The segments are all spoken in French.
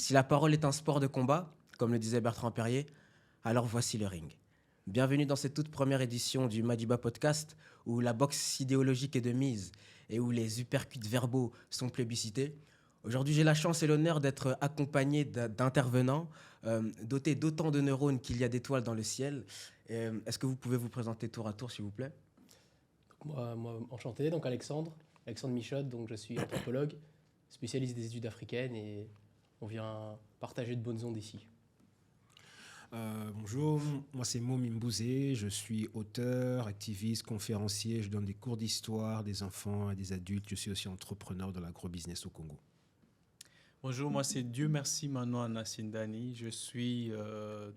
Si la parole est un sport de combat, comme le disait Bertrand Perrier, alors voici le ring. Bienvenue dans cette toute première édition du Madiba Podcast, où la boxe idéologique est de mise et où les uppercuts verbaux sont plébiscités. Aujourd'hui, j'ai la chance et l'honneur d'être accompagné d'intervenants dotés d'autant de neurones qu'il y a d'étoiles dans le ciel. Est-ce que vous pouvez vous présenter tour à tour, s'il vous plaît? Moi, enchanté, donc Alexandre Michotte, donc je suis anthropologue, spécialiste des études africaines et on vient partager de bonnes ondes ici. Bonjour, moi c'est Mo Mimbouzé, je suis auteur, activiste, conférencier, je donne des cours d'histoire des enfants et des adultes, je suis aussi entrepreneur dans l'agrobusiness au Congo. Bonjour, moi c'est Dieu merci Manon Anasindani. Je suis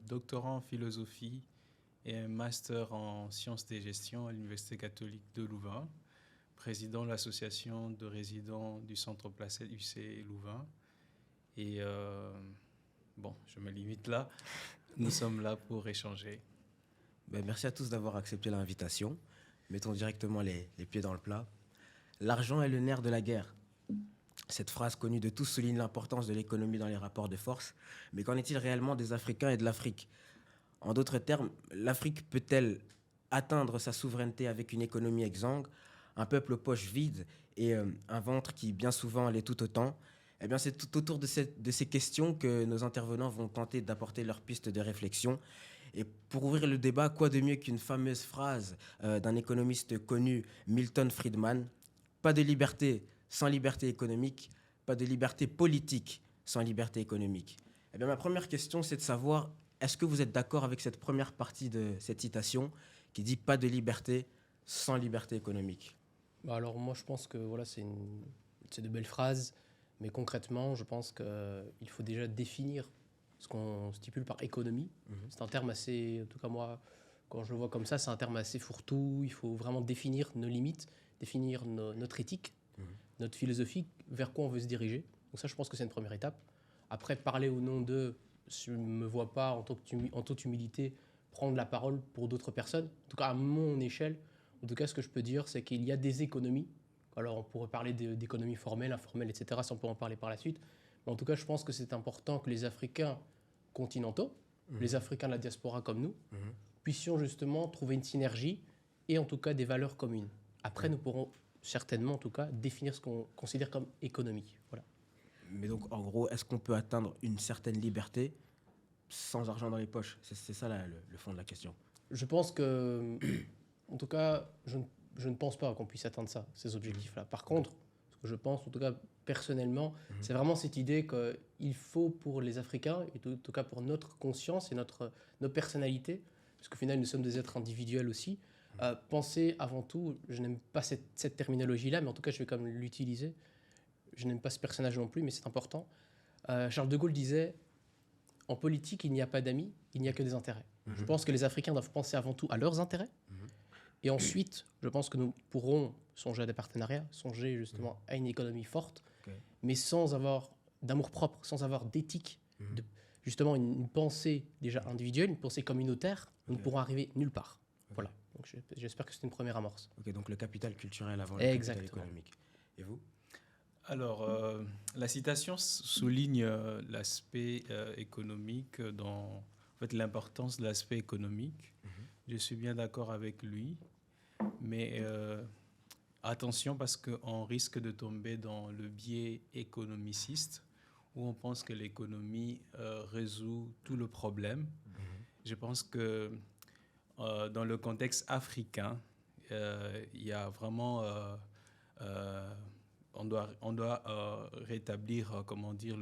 doctorant en philosophie et un master en sciences de gestion à l'Université catholique de Louvain, président de l'association de résidents du centre Placette UC Louvain. Et bon, je me limite là. Nous sommes là pour échanger. Merci à tous d'avoir accepté l'invitation. Mettons directement les pieds dans le plat. L'argent est le nerf de la guerre. Cette phrase connue de tous souligne l'importance de l'économie dans les rapports de force. Mais qu'en est-il réellement des Africains et de l'Afrique? En d'autres termes, l'Afrique peut-elle atteindre sa souveraineté avec une économie exsangue, un peuple aux poches vides et un ventre qui bien souvent l'est tout autant? Eh bien, c'est tout autour de ces questions que nos intervenants vont tenter d'apporter leurs pistes de réflexion. Et pour ouvrir le débat, quoi de mieux qu'une fameuse phrase d'un économiste connu, Milton Friedman: pas de liberté sans liberté économique, pas de liberté politique sans liberté économique. Eh bien, ma première question, c'est de savoir, est-ce que vous êtes d'accord avec cette première partie de cette citation qui dit pas de liberté sans liberté économique? Alors moi je pense que voilà, c'est de belles phrases, mais concrètement je pense qu'il faut déjà définir ce qu'on stipule par économie. C'est un terme assez, en tout cas moi, quand je le vois comme ça, c'est un terme assez fourre-tout. Il faut vraiment définir nos limites, définir notre éthique, notre philosophie, vers quoi on veut se diriger. Donc ça, je pense que c'est une première étape. Après, parler au nom de, je ne me vois pas en toute humilité prendre la parole pour d'autres personnes. En tout cas, à mon échelle, en tout cas, ce que je peux dire, c'est qu'il y a des économies. Alors, on pourrait parler d'économies formelles, informelles, etc., ça on peut en parler par la suite. Mais en tout cas, je pense que c'est important que les Africains continentaux, les Africains de la diaspora comme nous, puissions justement trouver une synergie et en tout cas des valeurs communes. Après, nous pourrons certainement, en tout cas, définir ce qu'on considère comme économie. Voilà. Mais donc, en gros, est-ce qu'on peut atteindre une certaine liberté sans argent dans les poches? C'est ça le fond de la question. Je pense que, en tout cas, je ne pense pas qu'on puisse atteindre ça, ces objectifs-là. Par contre, ce que je pense, en tout cas personnellement, c'est vraiment cette idée qu'il faut pour les Africains, et en tout cas pour notre conscience et nos personnalités, parce qu'au final, nous sommes des êtres individuels aussi, penser avant tout, je n'aime pas cette terminologie-là, mais en tout cas, je vais quand même l'utiliser. Je n'aime pas ce personnage non plus, mais c'est important. Charles de Gaulle disait: en politique, il n'y a pas d'amis, il n'y a que des intérêts. Je pense que les Africains doivent penser avant tout à leurs intérêts. Et ensuite, je pense que nous pourrons songer à des partenariats, songer justement à une économie forte, mais sans avoir d'amour-propre, sans avoir d'éthique, justement une pensée déjà individuelle, une pensée communautaire, nous ne pourrons arriver nulle part. Voilà. Donc j'espère que c'est une première amorce. Ok, donc le capital culturel avant le capital économique. Et vous? Alors, la citation souligne l'aspect économique, en fait, l'importance de l'aspect économique. Je suis bien d'accord avec lui, mais attention parce qu'on risque de tomber dans le biais économiciste où on pense que l'économie résout tout le problème. Je pense que dans le contexte africain, il y a vraiment... on doit rétablir, comment dire,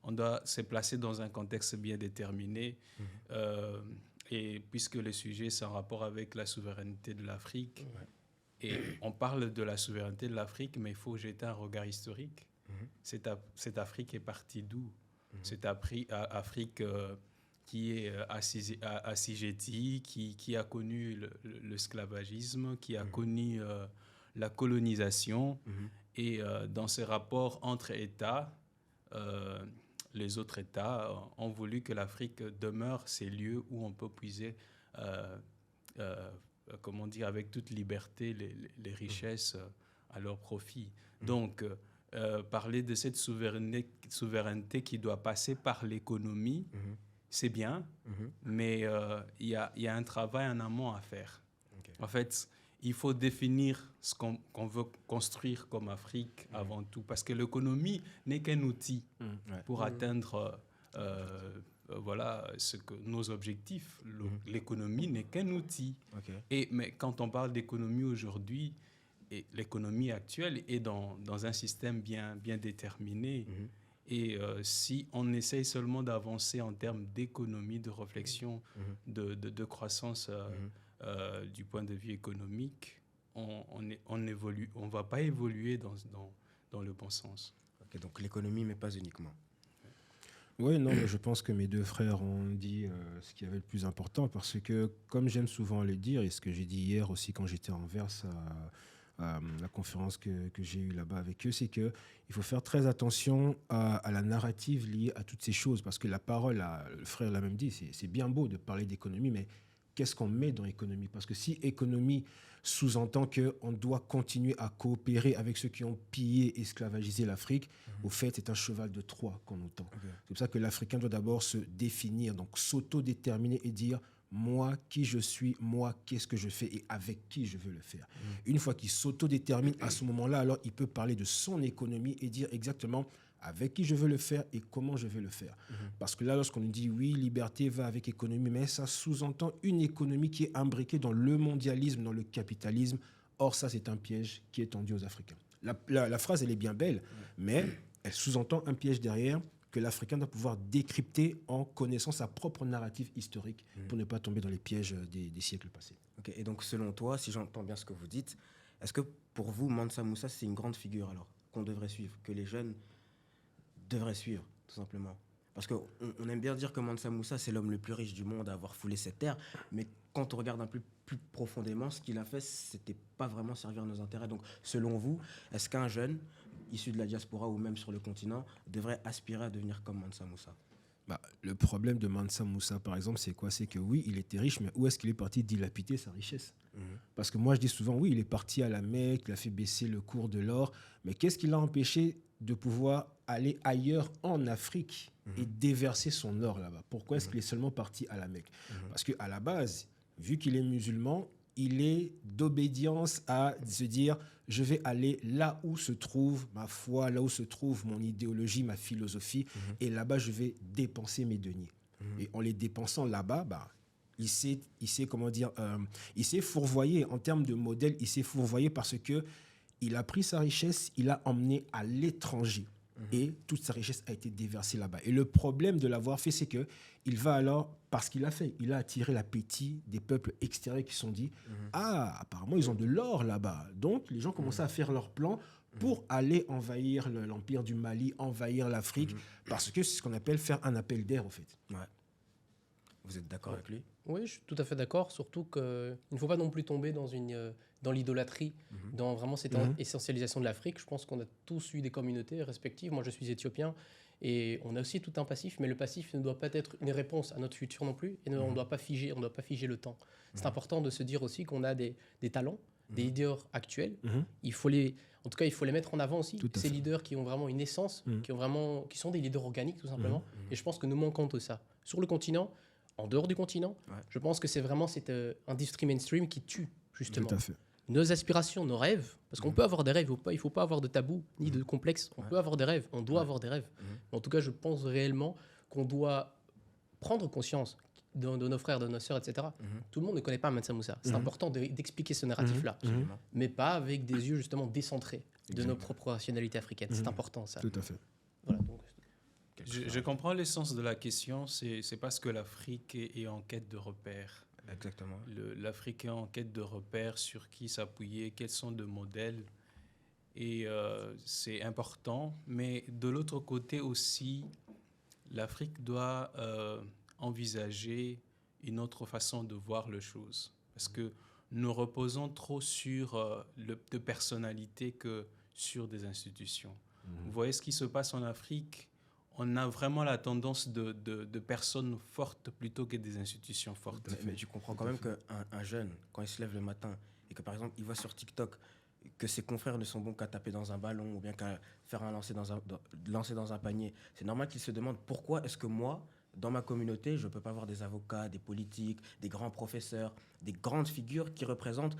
on doit se placer dans un contexte bien déterminé. Et puisque le sujet, c'est en rapport avec la souveraineté de l'Afrique, et on parle de la souveraineté de l'Afrique, mais il faut jeter un regard historique. Cette Afrique est partie d'où? Cette Afrique qui est assujettie, qui a connu l'esclavagisme, qui a connu la colonisation. Et dans ces rapports entre États, les autres États ont voulu que l'Afrique demeure ces lieux où on peut puiser, comment dire, avec toute liberté, les richesses à leur profit. Donc, parler de cette souveraineté qui doit passer par l'économie, c'est bien, mais il y a un travail en amont à faire. Ok. En fait, il faut définir ce qu'on veut construire comme Afrique avant tout, parce que l'économie n'est qu'un outil Ouais. pour atteindre voilà, nos objectifs. L'économie n'est qu'un outil. Ok. Mais quand on parle d'économie aujourd'hui, et l'économie actuelle est dans un système bien déterminé. Et si on essaye seulement d'avancer en termes d'économie, de réflexion, de croissance du point de vue économique, on va pas évoluer dans le bon sens. Ok, donc l'économie, mais pas uniquement. Oui, non, mais je pense que mes deux frères ont dit ce qui avait le plus important parce que, comme j'aime souvent le dire, et ce que j'ai dit hier aussi quand j'étais en Anvers à la conférence que j'ai eue là-bas avec eux, c'est qu'il faut faire très attention à la narrative liée à toutes ces choses parce que la parole, le frère l'a même dit, c'est bien beau de parler d'économie, mais qu'est-ce qu'on met dans économie? Parce que si économie sous-entend qu'on doit continuer à coopérer avec ceux qui ont pillé, esclavagisé l'Afrique, au fait, c'est un cheval de Troie qu'on entend. Ok. C'est pour ça que l'Africain doit d'abord se définir, donc s'auto-déterminer et dire moi, qui je suis, moi, qu'est-ce que je fais et avec qui je veux le faire. Une fois qu'il s'auto-détermine, à ce moment-là, alors il peut parler de son économie et dire exactement avec qui je veux le faire et comment je veux le faire. Parce que là, lorsqu'on nous dit oui, liberté va avec économie, mais ça sous-entend une économie qui est imbriquée dans le mondialisme, dans le capitalisme. Or, ça, c'est un piège qui est tendu aux Africains. La phrase, elle est bien belle, mais elle sous-entend un piège derrière que l'Africain doit pouvoir décrypter en connaissant sa propre narrative historique pour ne pas tomber dans les pièges des siècles passés. Ok, et donc selon toi, si j'entends bien ce que vous dites, est-ce que pour vous, Mansa Moussa, c'est une grande figure alors qu'on devrait suivre, que les jeunes devraient suivre, tout simplement? Parce qu'on aime bien dire que Mansa Moussa, c'est l'homme le plus riche du monde à avoir foulé cette terre, mais quand on regarde un peu plus profondément, ce qu'il a fait, c'était pas vraiment servir nos intérêts. Donc selon vous, est-ce qu'un jeune issu de la diaspora ou même sur le continent devrait aspirer à devenir comme Mansa Moussa? Le problème de Mansa Moussa, par exemple, c'est quoi? C'est que oui, il était riche, mais où est-ce qu'il est parti dilapider sa richesse? Parce que moi, je dis souvent, oui, il est parti à la Mecque, il a fait baisser le cours de l'or, mais qu'est-ce qui l'a empêché de pouvoir aller ailleurs en Afrique et déverser son or là-bas? Pourquoi est-ce qu'il est seulement parti à la Mecque? Parce qu'à la base, vu qu'il est musulman, il est d'obédience à se dire je vais aller là où se trouve ma foi, là où se trouve mon idéologie, ma philosophie, et là-bas je vais dépenser mes deniers. Et en les dépensant là-bas, il s'est comment dire, il s'est fourvoyé en termes de modèle, il s'est fourvoyé parce que il a pris sa richesse, il l'a emmené à l'étranger. Et toute sa richesse a été déversée là-bas. Et le problème de l'avoir fait, c'est qu'il va alors, parce qu'il a fait, il a attiré l'appétit des peuples extérieurs qui se sont dit ah, apparemment, ils ont de l'or là-bas. Donc, les gens commençaient à faire leurs plans pour aller envahir l'empire du Mali, envahir l'Afrique, parce que c'est ce qu'on appelle faire un appel d'air, au fait. Ouais. Vous êtes d'accord avec lui? Oui, je suis tout à fait d'accord, surtout qu'il ne faut pas non plus tomber dans l'idolâtrie, dans vraiment cette essentialisation de l'Afrique. Je pense qu'on a tous eu des communautés respectives. Moi, je suis éthiopien et on a aussi tout un passif, mais le passif ne doit pas être une réponse à notre futur non plus et on ne doit pas figer le temps. C'est important de se dire aussi qu'on a des talents, des leaders actuels. En tout cas, il faut les mettre en avant aussi. Ces leaders qui ont vraiment une essence, qui sont des leaders organiques tout simplement. Et je pense que nous manquons de ça. Sur le continent, en dehors du continent, je pense que c'est vraiment cette industrie mainstream qui tue, justement. Tout à fait. Nos aspirations, nos rêves, parce qu'on peut avoir des rêves, il ne faut pas avoir de tabou ni de complexe. On peut avoir des rêves, on doit avoir des rêves. En tout cas, je pense réellement qu'on doit prendre conscience de nos frères, de nos sœurs, etc. Tout le monde ne connaît pas Mansa Moussa. C'est important d'expliquer ce narratif-là, mais pas avec des yeux justement décentrés de nos propres rationalités africaines. C'est important, ça. Tout à fait. Voilà, donc, Je comprends l'essence de la question, c'est parce que l'Afrique est en quête de repères. Exactement. L'Afrique est en quête de repères sur qui s'appuyer, quels sont de modèles. Et c'est important. Mais de l'autre côté aussi, l'Afrique doit envisager une autre façon de voir les choses. Parce que nous reposons trop sur de personnalités que sur des institutions. Vous voyez ce qui se passe en Afrique? On a vraiment la tendance de personnes fortes plutôt que des institutions fortes. Mais tu comprends quand même qu'un jeune, quand il se lève le matin et que par exemple il voit sur TikTok que ses confrères ne sont bons qu'à taper dans un ballon ou bien qu'à faire un lancer dans un panier. C'est normal qu'ils se demandent pourquoi est-ce que moi, dans ma communauté, je ne peux pas avoir des avocats, des politiques, des grands professeurs, des grandes figures qui représentent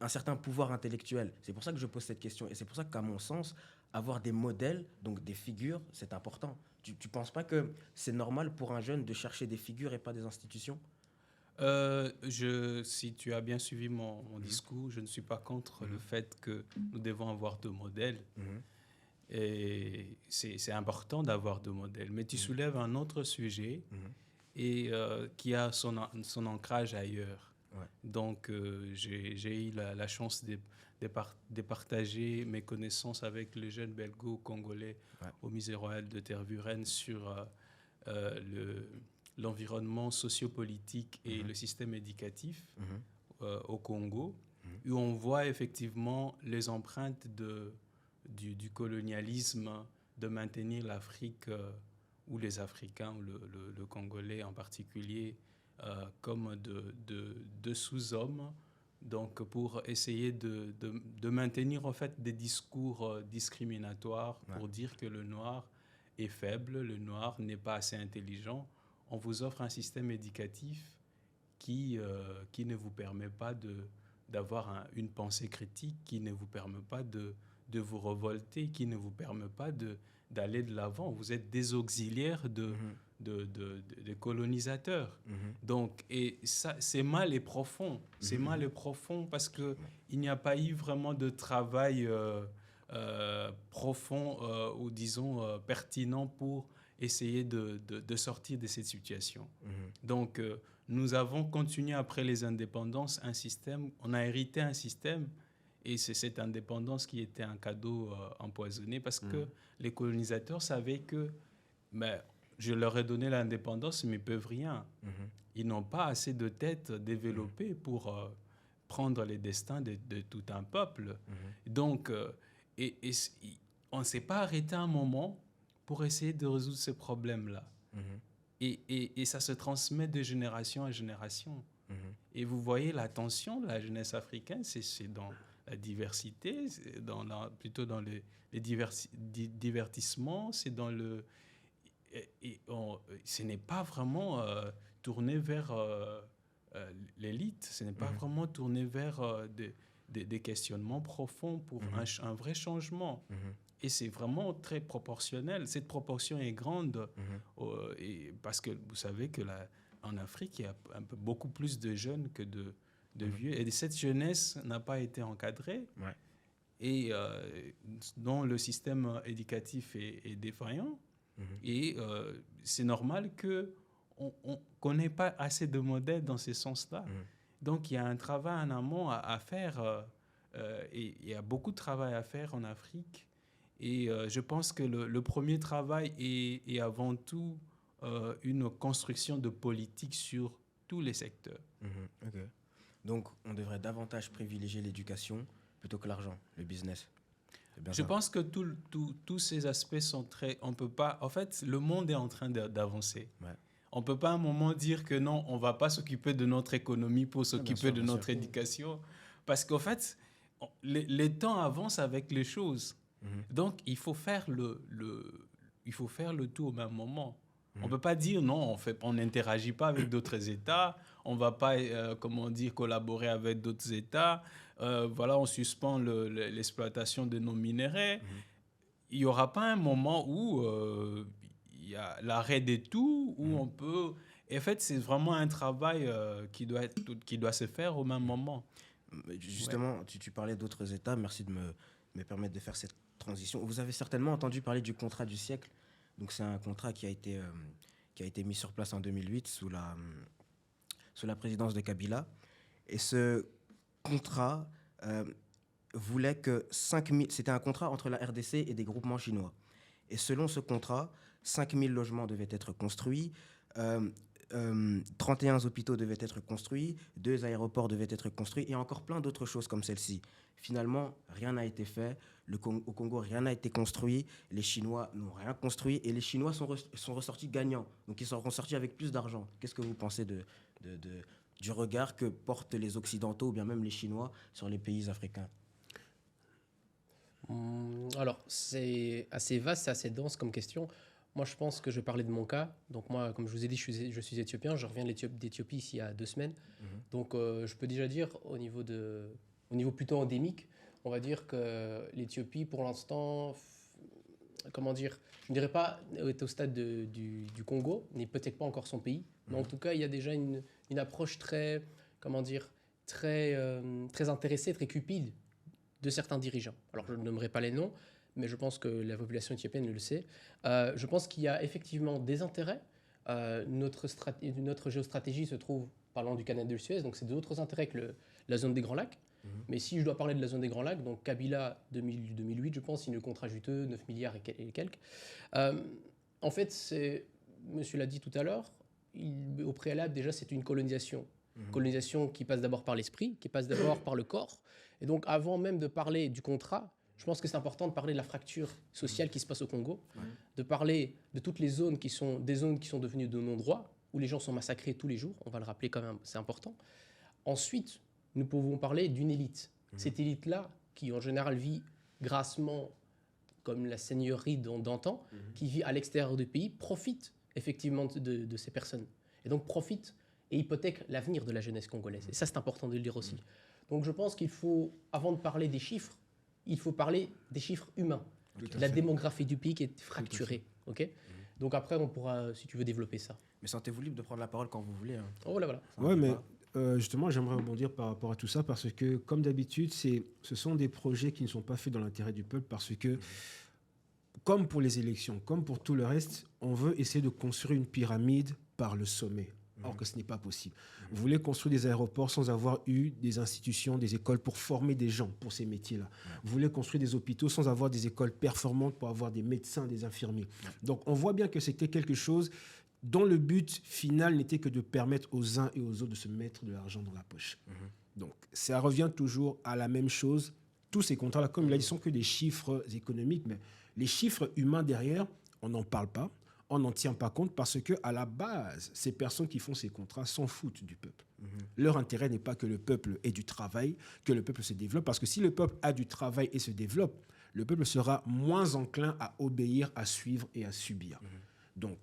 un certain pouvoir intellectuel. C'est pour ça que je pose cette question. Et c'est pour ça qu'à mon sens, avoir des modèles, donc des figures, c'est important. Tu ne penses pas que c'est normal pour un jeune de chercher des figures et pas des institutions? Si tu as bien suivi mon discours, je ne suis pas contre le fait que nous devons avoir deux modèles. Et c'est important d'avoir deux modèles. Mais tu soulèves un autre sujet et qui a son ancrage ailleurs. Ouais. Donc, j'ai eu la chance de partager mes connaissances avec les jeunes belgo-congolais au Musée royal de Tervuren sur l'environnement sociopolitique et le système éducatif au Congo, où on voit effectivement les empreintes du colonialisme, de maintenir l'Afrique ou les Africains, ou le Congolais en particulier, comme de sous-hommes, donc pour essayer de maintenir en fait des discours discriminatoires pour dire que le noir est faible, le noir n'est pas assez intelligent. On vous offre un système éducatif qui ne vous permet pas d'avoir une pensée critique, qui ne vous permet pas de vous révolter, qui ne vous permet pas d'aller de l'avant. Vous êtes des auxiliaires de colonisateurs. Donc, et ça, c'est mal et profond. C'est mal et profond parce qu'il n'y a pas eu vraiment de travail profond ou disons pertinent pour essayer de sortir de cette situation. Donc, nous avons continué après les indépendances un système, on a hérité un système, et c'est cette indépendance qui était un cadeau empoisonné parce que les colonisateurs savaient que je leur ai donné l'indépendance, mais ils ne peuvent rien. Ils n'ont pas assez de tête développée pour prendre les destins de tout un peuple. Donc, on ne s'est pas arrêté un moment pour essayer de résoudre ce problème-là. Et ça se transmet de génération en génération. Et vous voyez la tension de la jeunesse africaine, c'est dans la diversité, plutôt dans les divertissements, c'est dans le... ce n'est pas vraiment tourné vers l'élite, ce n'est pas vraiment tourné vers des questionnements profonds pour un vrai changement. Et c'est vraiment très proportionnel. Cette proportion est grande parce que vous savez qu'en Afrique, il y a beaucoup plus de jeunes que de vieux. Et cette jeunesse n'a pas été encadrée et dont le système éducatif est défaillant. Et c'est normal qu'on n'ait pas assez de modèles dans ce sens-là. Donc, il y a un travail en amont à faire. Et il y a beaucoup de travail à faire en Afrique. Et je pense que le premier travail est avant tout une construction de politique sur tous les secteurs. Ok. Donc, on devrait davantage privilégier l'éducation plutôt que l'argent, le business. Je pense que tous ces aspects sont très... On peut pas... En fait, le monde est en train d'avancer. On ne peut pas à un moment dire que non, on ne va pas s'occuper de notre économie pour s'occuper de notre éducation. Parce qu'en fait, les temps avancent avec les choses. Donc, il faut faire le tout au même moment. On ne peut pas dire non, on n'interagit pas avec d'autres États, on ne va pas collaborer avec d'autres États, on suspend l'exploitation de nos minéraux. Il n'y aura pas un moment où il y a l'arrêt de tout, où on peut... Et en fait, c'est vraiment un travail qui doit se faire au même moment. Justement, tu parlais d'autres États, merci de me permettre de faire cette transition. Vous avez certainement entendu parler du contrat du siècle. Donc, c'est un contrat qui a été mis sur place en 2008 sous la présidence de Kabila. Et ce contrat voulait que 5000... C'était un contrat entre la RDC et des groupements chinois. Et selon ce contrat, 5000 logements devaient être construits, 31 hôpitaux devaient être construits, 2 aéroports devaient être construits et encore plein d'autres choses comme celle-ci. Finalement, rien n'a été fait. Au Congo, rien n'a été construit. Les Chinois n'ont rien construit et les Chinois sont ressortis gagnants. Donc, ils sont ressortis avec plus d'argent. Qu'est-ce que vous pensez du regard que portent les Occidentaux ou bien même les Chinois sur les pays africains? Alors, c'est assez vaste, c'est assez dense comme question. Moi, je pense que je vais parler de mon cas. Donc, moi, comme je vous ai dit, je suis éthiopien. Je reviens d'Éthiopie ici il y a 2 semaines. Donc, je peux déjà dire, au niveau plutôt endémique, on va dire que l'Éthiopie, pour l'instant, comment dire, je ne dirais pas est au stade du Congo, n'est peut-être pas encore son pays. Mais en tout cas, il y a déjà une approche très, comment dire, très intéressée, très cupide de certains dirigeants. Alors, je ne nommerai pas les noms, mais je pense que la population éthiopienne le sait. Je pense qu'il y a effectivement des intérêts. Notre géostratégie se trouve, parlant du canal de Suez, donc c'est d'autres intérêts que la zone des Grands Lacs. Mais si je dois parler de la zone des Grands Lacs, donc Kabila 2008, je pense, signe le contrat juteux, 9 milliards et quelques. En fait, monsieur l'a dit tout à l'heure, au préalable, déjà, c'est une colonisation. Colonisation qui passe d'abord par l'esprit, qui passe d'abord par le corps. Et donc, avant même de parler du contrat, je pense que c'est important de parler de la fracture sociale qui se passe au Congo, de parler de toutes les zones qui sont des zones qui sont devenues de non-droit, où les gens sont massacrés tous les jours, on va le rappeler quand même, c'est important. Ensuite, nous pouvons parler d'une élite. Cette élite-là, qui en général vit grassement, comme la seigneurie d'antan, qui vit à l'extérieur du pays, profite effectivement de ces personnes. Et donc profite et hypothèque l'avenir de la jeunesse congolaise. Et ça, c'est important de le dire aussi. Donc je pense qu'il faut, avant de parler des chiffres, il faut parler des chiffres humains, de la démographie du pays qui est fracturée. Okay. Donc après, on pourra, si tu veux, développer ça. Mais sentez-vous libre de prendre la parole quand vous voulez. Hein. Oh, voilà. Ouais, mais justement, j'aimerais rebondir par rapport à tout ça parce que, comme d'habitude, ce sont des projets qui ne sont pas faits dans l'intérêt du peuple parce que, comme pour les élections, comme pour tout le reste, on veut essayer de construire une pyramide par le sommet. Or que ce n'est pas possible. Vous voulez construire des aéroports sans avoir eu des institutions, des écoles pour former des gens pour ces métiers-là. Vous voulez construire des hôpitaux sans avoir des écoles performantes pour avoir des médecins, des infirmiers. Donc on voit bien que c'était quelque chose dont le but final n'était que de permettre aux uns et aux autres de se mettre de l'argent dans la poche. Donc ça revient toujours à la même chose. Tous ces contrats-là, comme il a dit, sont que des chiffres économiques, mais les chiffres humains derrière, on n'en parle pas. On n'en tient pas compte parce qu'à la base, ces personnes qui font ces contrats s'en foutent du peuple. Leur intérêt n'est pas que le peuple ait du travail, que le peuple se développe, parce que si le peuple a du travail et se développe, le peuple sera moins enclin à obéir, à suivre et à subir. Donc,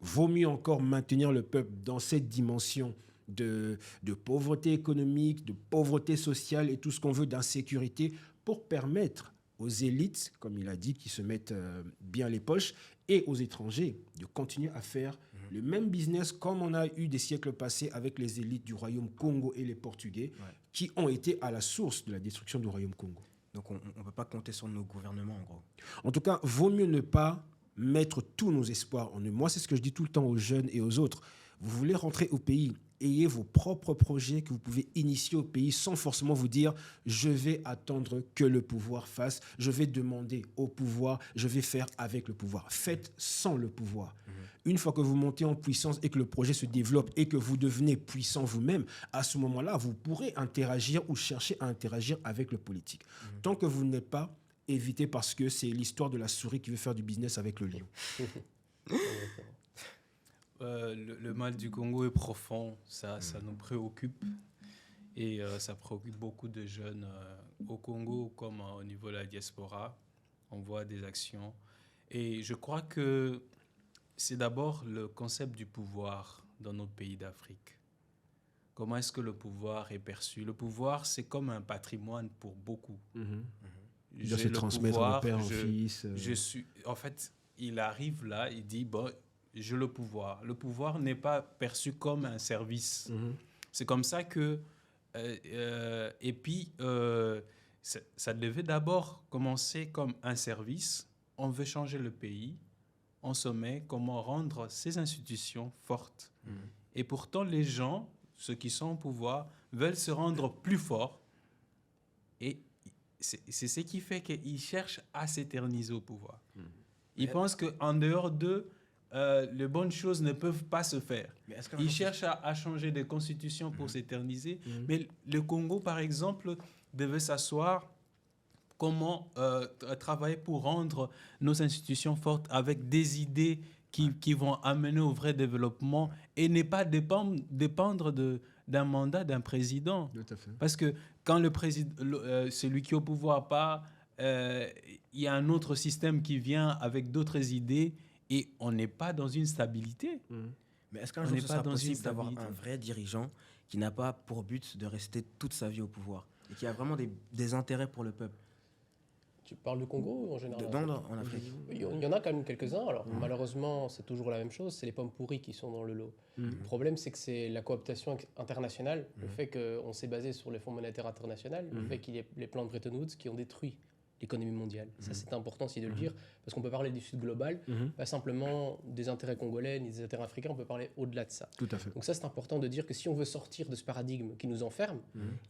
vaut mieux encore maintenir le peuple dans cette dimension de pauvreté économique, de pauvreté sociale et tout ce qu'on veut d'insécurité pour permettre aux élites, comme il a dit, qui se mettent bien les poches, et aux étrangers de continuer à faire le même business comme on a eu des siècles passés avec les élites du royaume Congo et les Portugais, qui ont été à la source de la destruction du royaume Congo. Donc on ne peut pas compter sur nos gouvernements, en gros. En tout cas, vaut mieux ne pas mettre tous nos espoirs en eux. Moi, c'est ce que je dis tout le temps aux jeunes et aux autres. Vous voulez rentrer au pays, ayez vos propres projets que vous pouvez initier au pays sans forcément vous dire « je vais attendre que le pouvoir fasse, je vais demander au pouvoir, je vais faire avec le pouvoir ». Faites sans le pouvoir. Une fois que vous montez en puissance et que le projet se développe et que vous devenez puissant vous-même, à ce moment-là, vous pourrez interagir ou chercher à interagir avec le politique. Tant que vous n'êtes pas, évitez parce que c'est l'histoire de la souris qui veut faire du business avec le lion. Le mal du Congo est profond, ça nous préoccupe et ça préoccupe beaucoup de jeunes au Congo comme au niveau de la diaspora. On voit des actions et je crois que c'est d'abord le concept du pouvoir dans notre pays d'Afrique. Comment est-ce que le pouvoir est perçu? Le pouvoir, c'est comme un patrimoine pour beaucoup. Il doit se transmettre de père en fils. En fait, il arrive là, il dit bon, j'ai le pouvoir. Le pouvoir n'est pas perçu comme un service. C'est comme ça que... et puis, ça devait d'abord commencer comme un service. On veut changer le pays. On se met comment rendre ces institutions fortes. Et pourtant, les gens, ceux qui sont au pouvoir, veulent se rendre plus forts. Et c'est ce qui fait qu'ils cherchent à s'éterniser au pouvoir. Ils pensent qu'en dehors d'eux, les bonnes choses ne peuvent pas se faire. Ils cherchent à changer des constitutions pour s'éterniser. Mais le Congo, par exemple, devait s'asseoir comment travailler pour rendre nos institutions fortes avec des idées qui vont amener au vrai développement et ne pas dépendre d'un mandat d'un président. Tout à fait. Parce que quand le président, celui qui est au pouvoir, pas il y a un autre système qui vient avec d'autres idées et on n'est pas dans une stabilité. Mais est-ce qu'un On jour n'est ce pas sera dans une possible d'avoir stabilité. un vrai dirigeant qui n'a pas pour but de rester toute sa vie au pouvoir et qui a vraiment des intérêts pour le peuple Tu parles du Congo ou en général? en Afrique? Il y en a quand même quelques-uns. Alors, malheureusement, c'est toujours la même chose. C'est les pommes pourries qui sont dans le lot. Le problème, c'est que c'est la cooptation internationale, le fait qu'on s'est basé sur le Fonds monétaire international, le fait qu'il y ait les plans de Bretton Woods qui ont détruit l'économie mondiale. Ça, c'est important aussi de le dire, parce qu'on peut parler du Sud global, pas simplement des intérêts congolais ni des intérêts africains, on peut parler au-delà de ça. Tout à fait. Donc ça, c'est important de dire que si on veut sortir de ce paradigme qui nous enferme,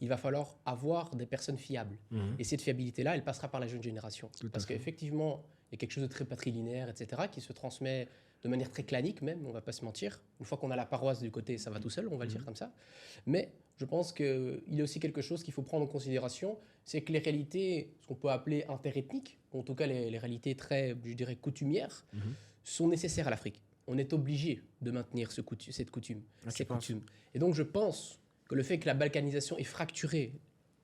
il va falloir avoir des personnes fiables. Et cette fiabilité-là, elle passera par la jeune génération. Parce qu'effectivement, il y a quelque chose de très patrilinéaire, etc., qui se transmet de manière très clanique même, on ne va pas se mentir. Une fois qu'on a la paroisse du côté, ça va tout seul, on va le dire comme ça. Mais je pense qu'il y a aussi quelque chose qu'il faut prendre en considération, c'est que les réalités, ce qu'on peut appeler interethniques, ou en tout cas les réalités très, je dirais, coutumières, sont nécessaires à l'Afrique. On est obligé de maintenir cette coutume, ces coutumes. Et donc je pense que le fait que la balkanisation ait fracturé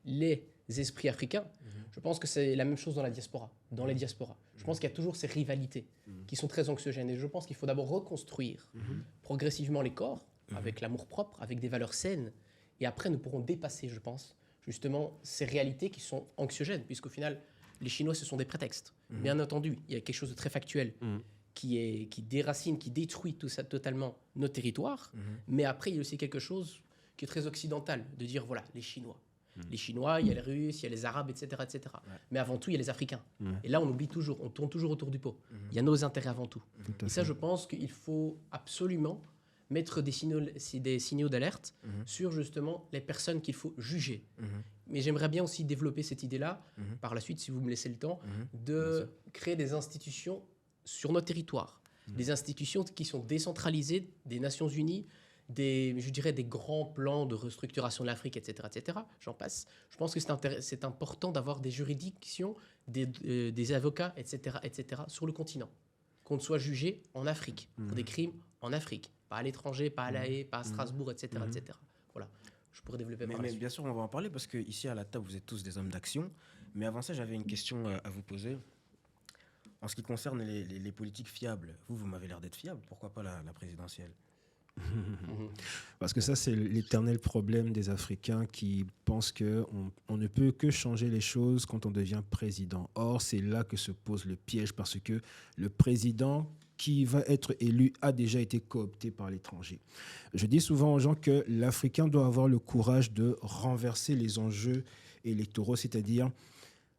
les esprits africains, je pense que c'est la même chose dans la diaspora, dans les diasporas. Je pense qu'il y a toujours ces rivalités qui sont très anxiogènes. Et je pense qu'il faut d'abord reconstruire progressivement les corps, avec l'amour-propre, avec des valeurs saines. Et après, nous pourrons dépasser, je pense, justement, ces réalités qui sont anxiogènes, puisqu'au final, les Chinois, ce sont des prétextes. Bien entendu, il y a quelque chose de très factuel qui déracine, qui détruit tout ça totalement nos territoires. Mais après, il y a aussi quelque chose qui est très occidental, de dire, voilà, les Chinois. Les Chinois, il y a les Russes, il y a les Arabes, etc. etc. Mais avant tout, il y a les Africains. Et là, on oublie toujours, on tourne toujours autour du pot. Il y a nos intérêts avant tout. Et ça, je pense qu'il faut absolument mettre des signaux d'alerte sur justement les personnes qu'il faut juger. Mais j'aimerais bien aussi développer cette idée-là, par la suite, si vous me laissez le temps, de créer des institutions sur notre territoire. Des institutions qui sont décentralisées des Nations Unies, je dirais des grands plans de restructuration de l'Afrique, etc., etc. J'en passe. Je pense que c'est important d'avoir des juridictions, des avocats, etc., etc., sur le continent. Qu'on soit jugé en Afrique pour des crimes en Afrique, pas à l'étranger, pas à La Haye, pas à Strasbourg, etc., etc. Voilà. Je pourrais développer par la Mais suite. bien sûr, on va en parler parce qu'ici à la table, vous êtes tous des hommes d'action. Mais avant ça, j'avais une question à vous poser. En ce qui concerne les politiques fiables, vous m'avez l'air d'être fiable. Pourquoi pas la présidentielle? Parce que ça, c'est l'éternel problème des Africains qui pensent qu'on ne peut que changer les choses quand on devient président. Or, c'est là que se pose le piège parce que le président qui va être élu a déjà été coopté par l'étranger. Je dis souvent aux gens que l'Africain doit avoir le courage de renverser les enjeux électoraux, c'est-à-dire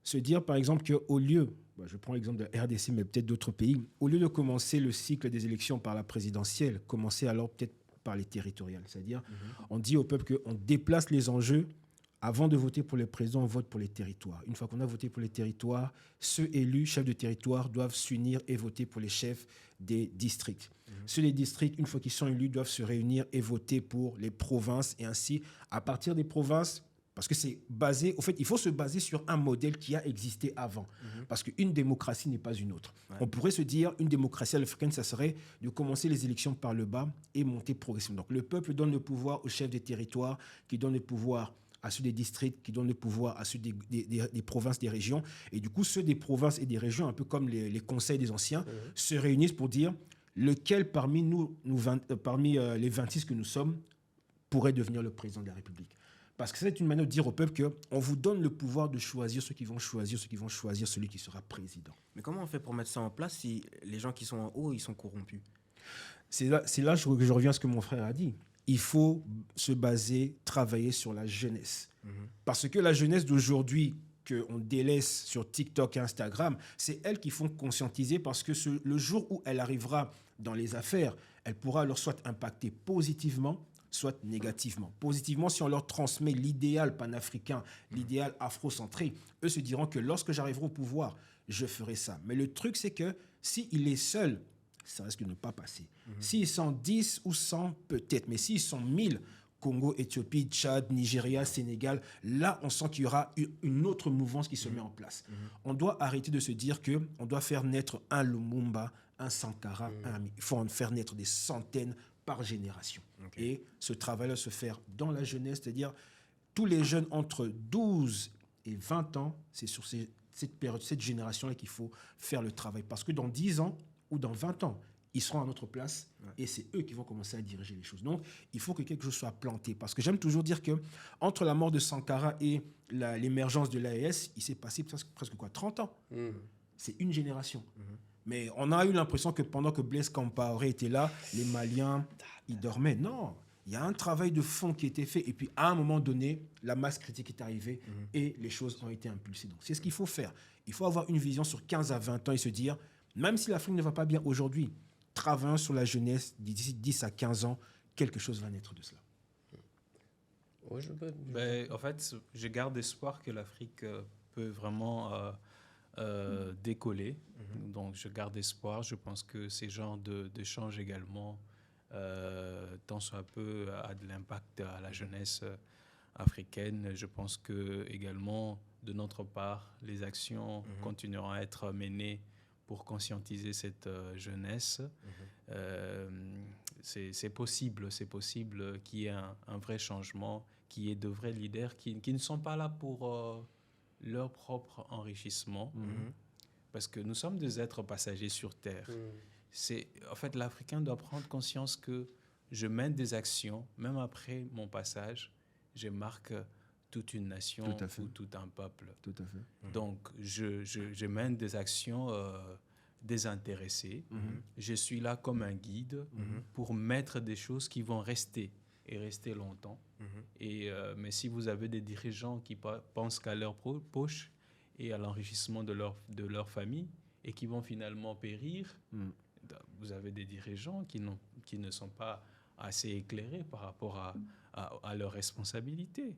se dire par exemple qu'au lieu, je prends l'exemple de la RDC, mais peut-être d'autres pays, au lieu de commencer le cycle des élections par la présidentielle, commencer alors peut-être par les territoriales. C'est-à-dire, on dit au peuple qu'on déplace les enjeux. Avant de voter pour les présidents, on vote pour les territoires. Une fois qu'on a voté pour les territoires, ceux élus, chefs de territoire, doivent s'unir et voter pour les chefs des districts. Ceux des districts, une fois qu'ils sont élus, doivent se réunir et voter pour les provinces. Et ainsi, à partir des provinces, parce que c'est basé, au fait, il faut se baser sur un modèle qui a existé avant. Parce qu'une démocratie n'est pas une autre. On pourrait se dire, une démocratie africaine, ça serait de commencer les élections par le bas et monter progressivement. Donc le peuple donne le pouvoir aux chefs des territoires, qui donnent le pouvoir à ceux des districts, qui donnent le pouvoir à ceux des provinces, des régions. Et du coup, ceux des provinces et des régions, un peu comme les conseils des anciens, se réunissent pour dire lequel parmi parmi les 26 que nous sommes pourrait devenir le président de la République. Parce que c'est une manière de dire au peuple qu'on vous donne le pouvoir de choisir ceux qui vont choisir celui qui sera président. Mais comment on fait pour mettre ça en place si les gens qui sont en haut, ils sont corrompus? C'est là que je reviens à ce que mon frère a dit. Il faut se baser, travailler sur la jeunesse. Parce que la jeunesse d'aujourd'hui, qu'on délaisse sur TikTok et Instagram, c'est elles qui font conscientiser parce que le jour où elle arrivera dans les affaires, elle pourra alors soit impacter positivement, soit négativement. Positivement, si on leur transmet l'idéal panafricain, l'idéal afrocentré, eux se diront que lorsque j'arriverai au pouvoir, je ferai ça. Mais le truc, c'est que s'il est seul, ça risque de ne pas passer. S'ils sont 10 ou 100, peut-être, mais s'ils sont 1000, Congo, Éthiopie, Tchad, Nigeria, Sénégal, là, on sent qu'il y aura une autre mouvance qui se met en place. On doit arrêter de se dire qu'on doit faire naître un Lumumba, un Sankara, un Ami. Il faut en faire naître des centaines par génération. Et ce travail-là se faire dans la jeunesse, c'est-à-dire tous les jeunes entre 12 et 20 ans, c'est sur ces cette période, cette génération-là qu'il faut faire le travail. Parce que dans 10 ans ou dans 20 ans, ils seront à notre place et c'est eux qui vont commencer à diriger les choses. Donc, il faut que quelque chose soit planté. Parce que j'aime toujours dire que entre la mort de Sankara et l'émergence de l'AES, il s'est passé presque 30 ans. C'est une génération. Mais on a eu l'impression que pendant que Blaise Compaoré était là, les Maliens, ils dormaient. Non, il y a un travail de fond qui a été fait. Et puis, à un moment donné, la masse critique est arrivée et les choses ont été impulsées. Donc, c'est ce qu'il faut faire. Il faut avoir une vision sur 15 à 20 ans et se dire, même si l'Afrique ne va pas bien aujourd'hui, travaillant sur la jeunesse d'ici 10 à 15 ans, quelque chose va naître de cela. Ouais, En fait, je garde espoir que l'Afrique peut vraiment décoller. Donc, je garde espoir. Je pense que ces genres d'échanges également, tant soit peu, a de l'impact à la jeunesse africaine. Je pense que également, de notre part, les actions continueront à être menées pour conscientiser cette jeunesse. C'est possible qu'il y ait un vrai changement, qu'il y ait de vrais leaders qui ne sont pas là pour leur propre enrichissement, parce que nous sommes des êtres passagers sur Terre. En fait, l'Africain doit prendre conscience que je mène des actions, même après mon passage, je marque toute une nation ou tout un peuple. Tout à fait. Donc, je mène des actions désintéressées. Je suis là comme un guide pour mettre des choses qui vont rester et rester longtemps. Mais si vous avez des dirigeants qui pensent qu'à leur poche et à l'enrichissement de leur famille et qui vont finalement périr, vous avez des dirigeants qui ne sont pas assez éclairés par rapport à leurs responsabilités.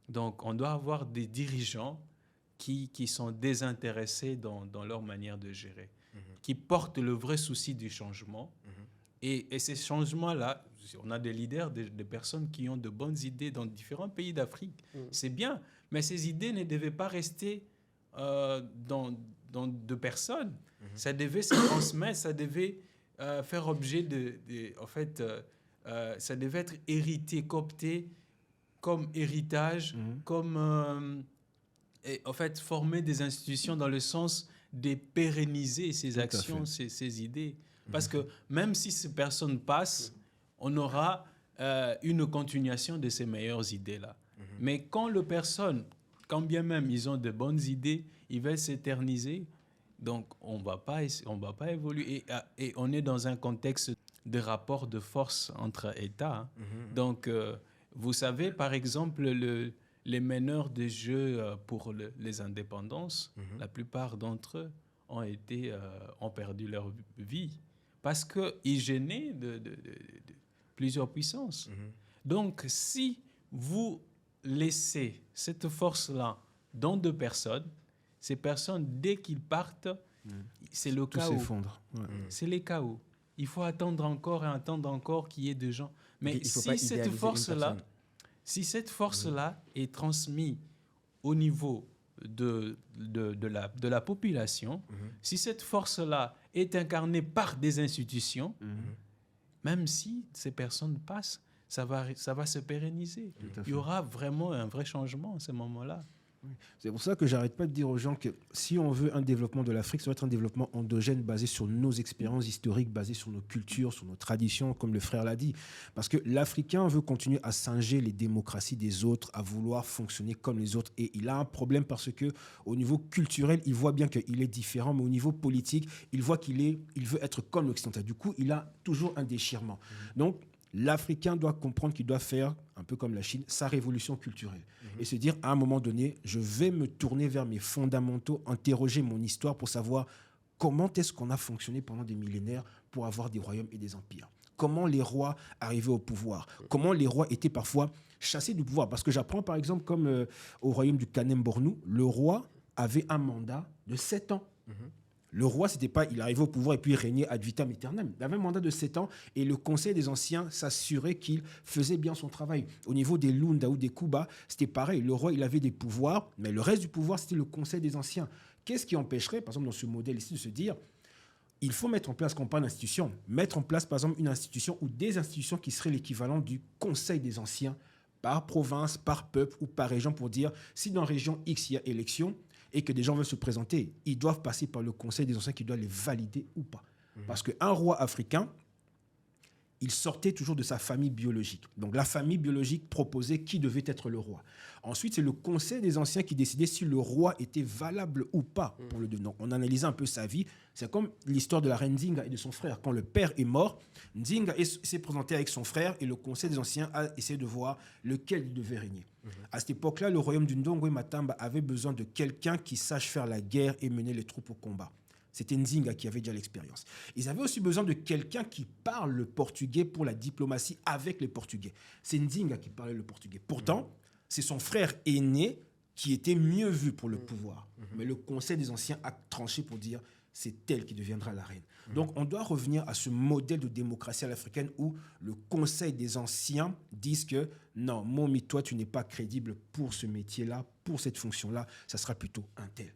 Donc, on doit avoir des dirigeants qui sont désintéressés dans leur manière de gérer, qui portent le vrai souci du changement. Et ces changements-là, on a des leaders, des personnes qui ont de bonnes idées dans différents pays d'Afrique. C'est bien, mais ces idées ne devaient pas rester dans de personnes. Ça devait se transmettre, ça devait faire objet ça devait être hérité, coopté comme héritage, comme former des institutions dans le sens de pérenniser ces actions, ces idées. Parce que même si ces personnes passent, on aura une continuation de ces meilleures idées-là. Mais quand les personnes, quand bien même ils ont de bonnes idées, ils veulent s'éterniser, donc on ne va pas évoluer. Et on est dans un contexte de rapport de force entre États. Donc, vous savez, par exemple, les meneurs de jeux pour les indépendances, la plupart d'entre eux ont perdu leur vie parce qu'ils gênaient de plusieurs puissances. Donc, si vous laissez cette force-là dans deux personnes, ces personnes, dès qu'ils partent, c'est le chaos. Tout s'effondre. C'est les chaos. Il faut attendre encore qu'il y ait des gens. Mais si cette force-là est transmise au niveau de la population, si cette force-là est incarnée par des institutions, même si ces personnes passent, ça va se pérenniser. Il y aura vraiment un vrai changement à ce moment-là. C'est pour ça que j'arrête pas de dire aux gens que si on veut un développement de l'Afrique, ça doit être un développement endogène basé sur nos expériences historiques, basé sur nos cultures, sur nos traditions, comme le frère l'a dit. Parce que l'Africain veut continuer à singer les démocraties des autres, à vouloir fonctionner comme les autres. Et il a un problème parce que au niveau culturel, il voit bien qu'il est différent, mais au niveau politique, il voit qu'il veut être comme l'Occidental. Du coup, il a toujours un déchirement. Donc, l'Africain doit comprendre qu'il doit faire, un peu comme la Chine, sa révolution culturelle. Et se dire, à un moment donné, je vais me tourner vers mes fondamentaux, interroger mon histoire pour savoir comment est-ce qu'on a fonctionné pendant des millénaires pour avoir des royaumes et des empires. Comment les rois arrivaient au pouvoir. Comment les rois étaient parfois chassés du pouvoir. Parce que j'apprends, par exemple, comme au royaume du Kanem-Bornou, le roi avait un mandat de 7 ans. Le roi, c'était pas, il arrivait au pouvoir et puis il régnait ad vitam aeternam. Il avait un mandat de 7 ans et le conseil des anciens s'assurait qu'il faisait bien son travail. Au niveau des Lunda ou des Kuba, c'était pareil. Le roi, il avait des pouvoirs, mais le reste du pouvoir, c'était le conseil des anciens. Qu'est-ce qui empêcherait, par exemple, dans ce modèle ici, de se dire, il faut mettre en place, quand on parle d'institution, mettre en place, par exemple, une institution ou des institutions qui seraient l'équivalent du conseil des anciens par province, par peuple ou par région pour dire, si dans la région X, il y a élection, et que des gens veulent se présenter, ils doivent passer par le Conseil des anciens qui doit les valider ou pas. Parce qu'un roi africain, il sortait toujours de sa famille biologique. Donc la famille biologique proposait qui devait être le roi. Ensuite, c'est le Conseil des anciens qui décidait si le roi était valable ou pas pour le devenir. On analysait un peu sa vie. C'est comme l'histoire de la reine Nzinga et de son frère. Quand le père est mort, Nzinga s'est présenté avec son frère et le Conseil des anciens a essayé de voir lequel il devait régner. À cette époque-là, le royaume du Ndongo Matamba avait besoin de quelqu'un qui sache faire la guerre et mener les troupes au combat. C'était Nzinga qui avait déjà l'expérience. Ils avaient aussi besoin de quelqu'un qui parle le portugais pour la diplomatie avec les Portugais. C'est Nzinga qui parlait le portugais. Pourtant, c'est son frère aîné qui était mieux vu pour le pouvoir. Mais le Conseil des anciens a tranché pour dire c'est elle qui deviendra la reine. Donc, on doit revenir à ce modèle de démocratie à l'africaine où le Conseil des anciens disent que non, Momi, toi, tu n'es pas crédible pour ce métier-là, pour cette fonction-là, ça sera plutôt un tel.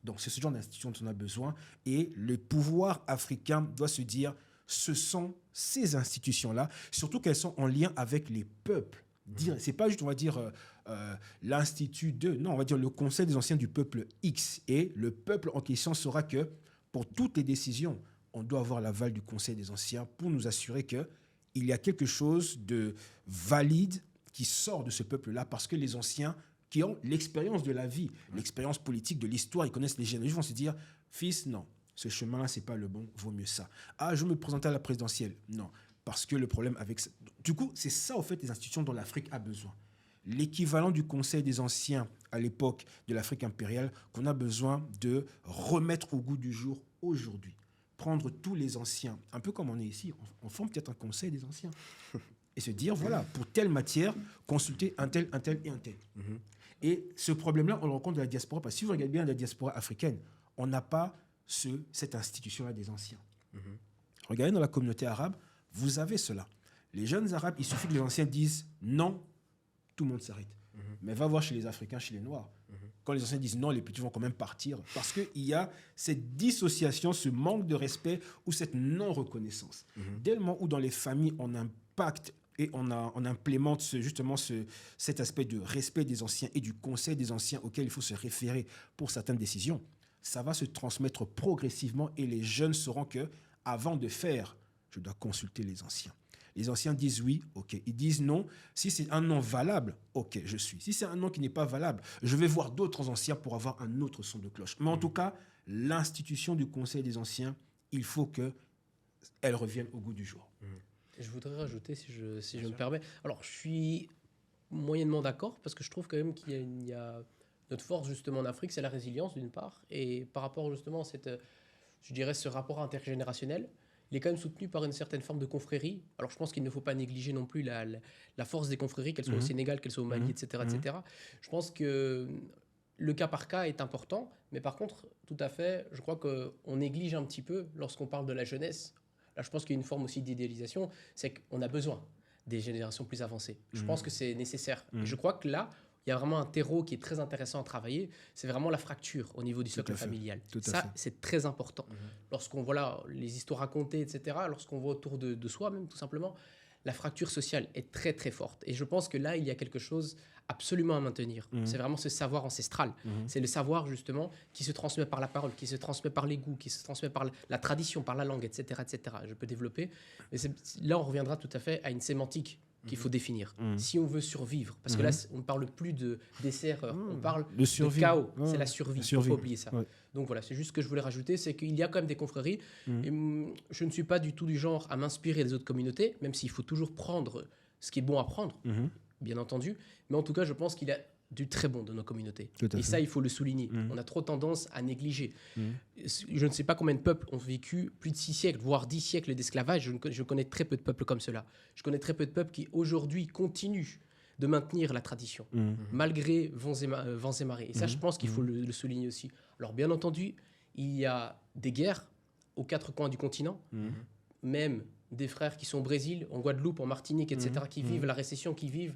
Donc, c'est ce genre d'institution dont on a besoin. Et le pouvoir africain doit se dire, ce sont ces institutions-là, surtout qu'elles sont en lien avec les peuples. C'est pas juste, on va dire, l'institut de... Non, on va dire le Conseil des anciens du peuple X. Et le peuple en question saura que pour toutes les décisions, on doit avoir l'aval du Conseil des anciens pour nous assurer qu'il y a quelque chose de valide qui sort de ce peuple-là parce que les anciens qui ont l'expérience de la vie, l'expérience politique de l'histoire, ils connaissent les généalogies, vont se dire, fils, non, ce chemin-là, c'est pas le bon, vaut mieux ça. Ah, je veux me présenter à la présidentielle. Non, parce que le problème avec ça... Du coup, c'est ça, au fait, les institutions dont l'Afrique a besoin. L'équivalent du Conseil des anciens à l'époque de l'Afrique impériale qu'on a besoin de remettre au goût du jour aujourd'hui. Prendre tous les anciens, un peu comme on est ici, on forme peut-être un Conseil des anciens. Et se dire, voilà, pour telle matière, consulter un tel et un tel. Et ce problème-là, on le rencontre dans la diaspora, parce que si vous regardez bien la diaspora africaine, on n'a pas cette institution-là des anciens. Regardez dans la communauté arabe, vous avez cela. Les jeunes arabes, il suffit que les anciens disent non, tout le monde s'arrête. Mais va voir chez les Africains, chez les Noirs. Quand les anciens disent non, les petits vont quand même partir. Parce qu'il y a cette dissociation, ce manque de respect ou cette non-reconnaissance. Dès le moment où dans les familles, on impacte et on implémente cet aspect de respect des anciens et du conseil des anciens auquel il faut se référer pour certaines décisions, ça va se transmettre progressivement et les jeunes sauront que avant de faire, je dois consulter les anciens. Les anciens disent oui, ok. Ils disent non. Si c'est un non valable, ok, je suis. Si c'est un non qui n'est pas valable, je vais voir d'autres anciens pour avoir un autre son de cloche. Mais en tout cas, l'institution du Conseil des anciens, il faut qu'elle revienne au goût du jour. Je voudrais rajouter, si je me permets. Alors, je suis moyennement d'accord parce que je trouve quand même qu'il y a notre force justement en Afrique, c'est la résilience d'une part. Et par rapport justement à ce rapport intergénérationnel, il est quand même soutenu par une certaine forme de confrérie. Alors, je pense qu'il ne faut pas négliger non plus la force des confréries, qu'elles soient au Sénégal, qu'elles soient au Mali, etc., etc. Je pense que le cas par cas est important, mais par contre, tout à fait, je crois qu'on néglige un petit peu lorsqu'on parle de la jeunesse. Là, je pense qu'il y a une forme aussi d'idéalisation, c'est qu'on a besoin des générations plus avancées. Je pense que c'est nécessaire. Et je crois que là, il y a vraiment un terreau qui est très intéressant à travailler. C'est vraiment la fracture au niveau du socle familial. Ça, c'est très important. Lorsqu'on voit les histoires racontées, etc., lorsqu'on voit autour de soi même, tout simplement, la fracture sociale est très, très forte. Et je pense que là, il y a quelque chose absolument à maintenir. C'est vraiment ce savoir ancestral. C'est le savoir, justement, qui se transmet par la parole, qui se transmet par les goûts, qui se transmet par la tradition, par la langue, etc., etc. Je peux développer. Mais là, on reviendra tout à fait à une sémantique qu'il faut définir. Si on veut survivre, parce que là, on ne parle plus de dessert, on parle de chaos. C'est la survie. Il ne faut pas oublier ça. Donc voilà, c'est juste ce que je voulais rajouter, c'est qu'il y a quand même des confréries. Et je ne suis pas du tout du genre à m'inspirer des autres communautés, même s'il faut toujours prendre ce qui est bon à prendre, bien entendu. Mais en tout cas, je pense qu'il y a du très bon dans nos communautés. Et ça, il faut le souligner. On a trop tendance à négliger. Je ne sais pas combien de peuples ont vécu plus de 6 siècles, voire 10 siècles d'esclavage. Je connais très peu de peuples comme cela. Je connais très peu de peuples qui, aujourd'hui, continuent de maintenir la tradition, malgré vents et marées. Et ça, je pense qu'il faut le souligner aussi. Alors, bien entendu, il y a des guerres aux 4 coins du continent, même des frères qui sont au Brésil, en Guadeloupe, en Martinique, etc., qui vivent la récession, qui vivent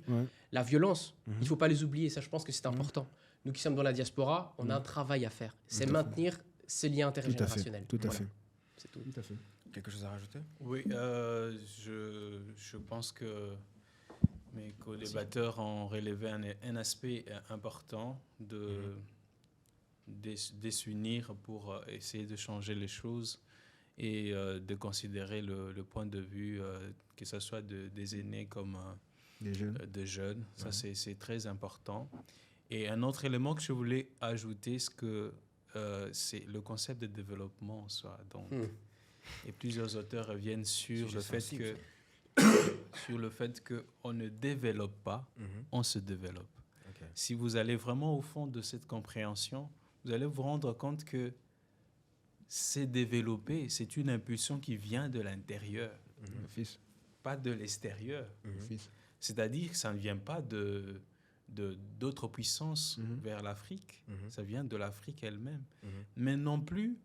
la violence. Il ne faut pas les oublier, ça je pense que c'est important. Nous qui sommes dans la diaspora, on a un travail à faire. C'est maintenir ces liens intergénérationnels. Tout à fait. C'est tout. Tout à fait. Quelque chose à rajouter? Oui, je pense que mes co-débatteurs ont relevé un aspect important s'unir pour essayer de changer les choses et de considérer le point de vue, que ce soit des aînés comme Les jeunes. de jeunes. Ça, c'est très important. Et un autre élément que je voulais ajouter, c'est le concept de développement en soi. Donc, et plusieurs auteurs reviennent sur Sujet le fait sensible, sur le fait qu'on ne développe pas, on se développe. Ok. Si vous allez vraiment au fond de cette compréhension, vous allez vous rendre compte que c'est développer, c'est une impulsion qui vient de l'intérieur, Fils. pas de l'extérieur. Fils. C'est-à-dire que ça ne vient pas d'autres puissances vers l'Afrique, ça vient de l'Afrique elle-même. Mais non plus,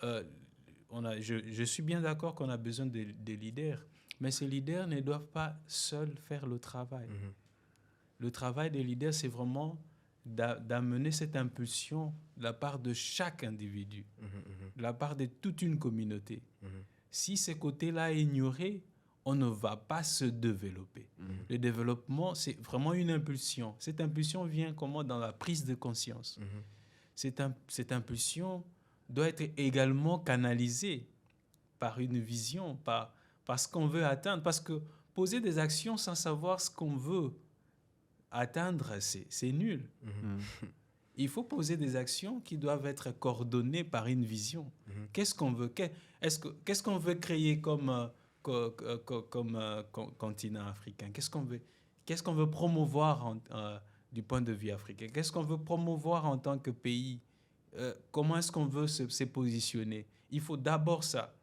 je suis bien d'accord qu'on a besoin des leaders, mais ces leaders ne doivent pas seuls faire le travail. Le travail des leaders, c'est vraiment d'amener cette impulsion de la part de chaque individu, de la part de toute une communauté. Si ces côtés-là est ignoré, on ne va pas se développer. Le développement, c'est vraiment une impulsion. Cette impulsion vient comment? Dans la prise de conscience. Cette impulsion doit être également canalisée par une vision, par ce qu'on veut atteindre. Parce que poser des actions sans savoir ce qu'on veut atteindre, c'est nul. Il faut poser des actions qui doivent être coordonnées par une vision. Qu'est-ce qu'on veut? Qu'est-ce qu'on veut créer comme continent africain? Qu'est-ce qu'on veut promouvoir du point de vue africain? Qu'est-ce qu'on veut promouvoir en tant que pays? Comment est-ce qu'on veut se positionner? Il faut d'abord ça.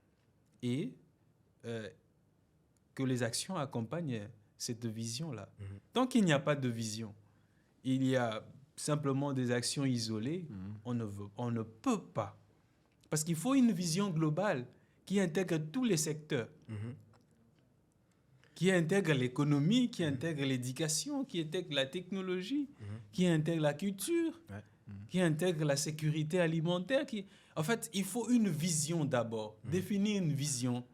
Et que les actions accompagnent cette vision-là. Tant qu'il n'y a pas de vision, il y a simplement des actions isolées, on ne peut pas. Parce qu'il faut une vision globale qui intègre tous les secteurs, qui intègre l'économie, qui intègre l'éducation, qui intègre la technologie, qui intègre la culture, qui intègre la sécurité alimentaire. En fait, il faut une vision d'abord, définir une vision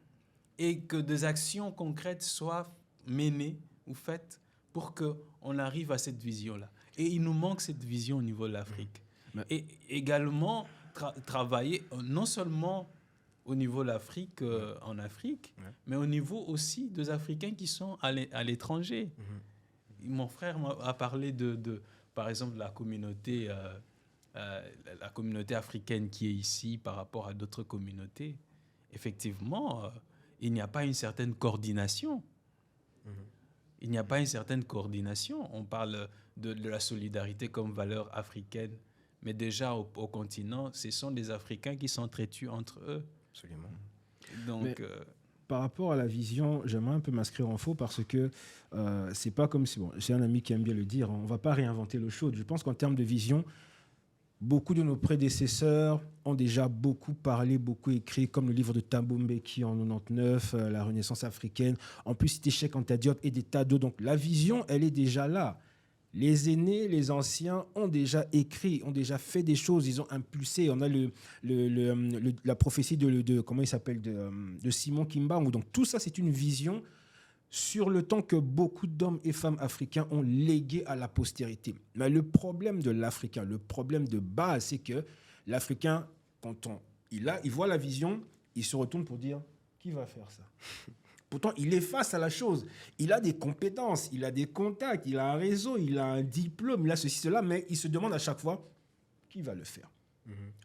et que des actions concrètes soient menées ou faites pour qu'on arrive à cette vision-là. Et il nous manque cette vision au niveau de l'Afrique. Et également, travailler non seulement au niveau de l'Afrique, en Afrique, mais au niveau aussi des Africains qui sont à l'étranger. Mon frère a parlé par exemple, de la communauté africaine qui est ici par rapport à d'autres communautés. Effectivement, il n'y a pas une certaine coordination. Il n'y a pas une certaine coordination. On parle de la solidarité comme valeur africaine, mais déjà au continent, ce sont des Africains qui s'entretuent entre eux. Absolument. Donc, par rapport à la vision, j'aimerais un peu m'inscrire en faux parce que c'est pas comme si... Bon, j'ai un ami qui aime bien le dire, on ne va pas réinventer l'eau chaude. Je pense qu'en termes de vision, beaucoup de nos prédécesseurs ont déjà beaucoup parlé, beaucoup écrit, comme le livre de Thabo Mbeki en 99, La Renaissance africaine. En plus, c'était Cheikh Anta Diop et des tas d'autres. Donc la vision, elle est déjà là. Les aînés, les anciens ont déjà écrit, ont déjà fait des choses, ils ont impulsé. On a la prophétie de comment il s'appelle, de Simon Kimbangu. Donc tout ça, c'est une vision sur le temps que beaucoup d'hommes et femmes africains ont légué à la postérité. Mais le problème de l'Africain, le problème de base, c'est que l'Africain, quand il voit la vision, il se retourne pour dire « Qui va faire ça ?» Pourtant, il est face à la chose. Il a des compétences, il a des contacts, il a un réseau, il a un diplôme, il a ceci, cela, mais il se demande à chaque fois qui va le faire.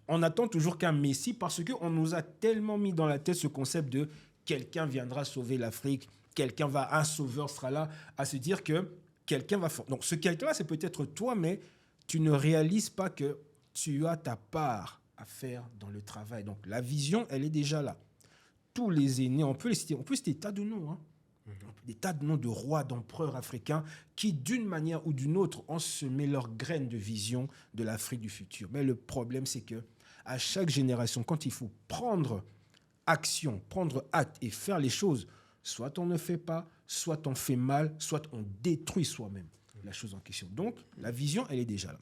On attend toujours qu'un Messie parce qu'on nous a tellement mis dans la tête ce concept de quelqu'un viendra sauver l'Afrique, un sauveur sera là, à se dire que quelqu'un va faire. Donc, ce quelqu'un-là, c'est peut-être toi, mais tu ne réalises pas que tu as ta part à faire dans le travail. Donc, la vision, elle est déjà là. Tous les aînés, on peut les citer, des tas de noms, des tas de noms de rois, d'empereurs africains qui, d'une manière ou d'une autre, ont semé leurs graines de vision de l'Afrique du futur. Mais le problème, c'est que à chaque génération, quand il faut prendre action, prendre acte et faire les choses, soit on ne fait pas, soit on fait mal, soit on détruit soi-même la chose en question. Donc, la vision, elle est déjà là.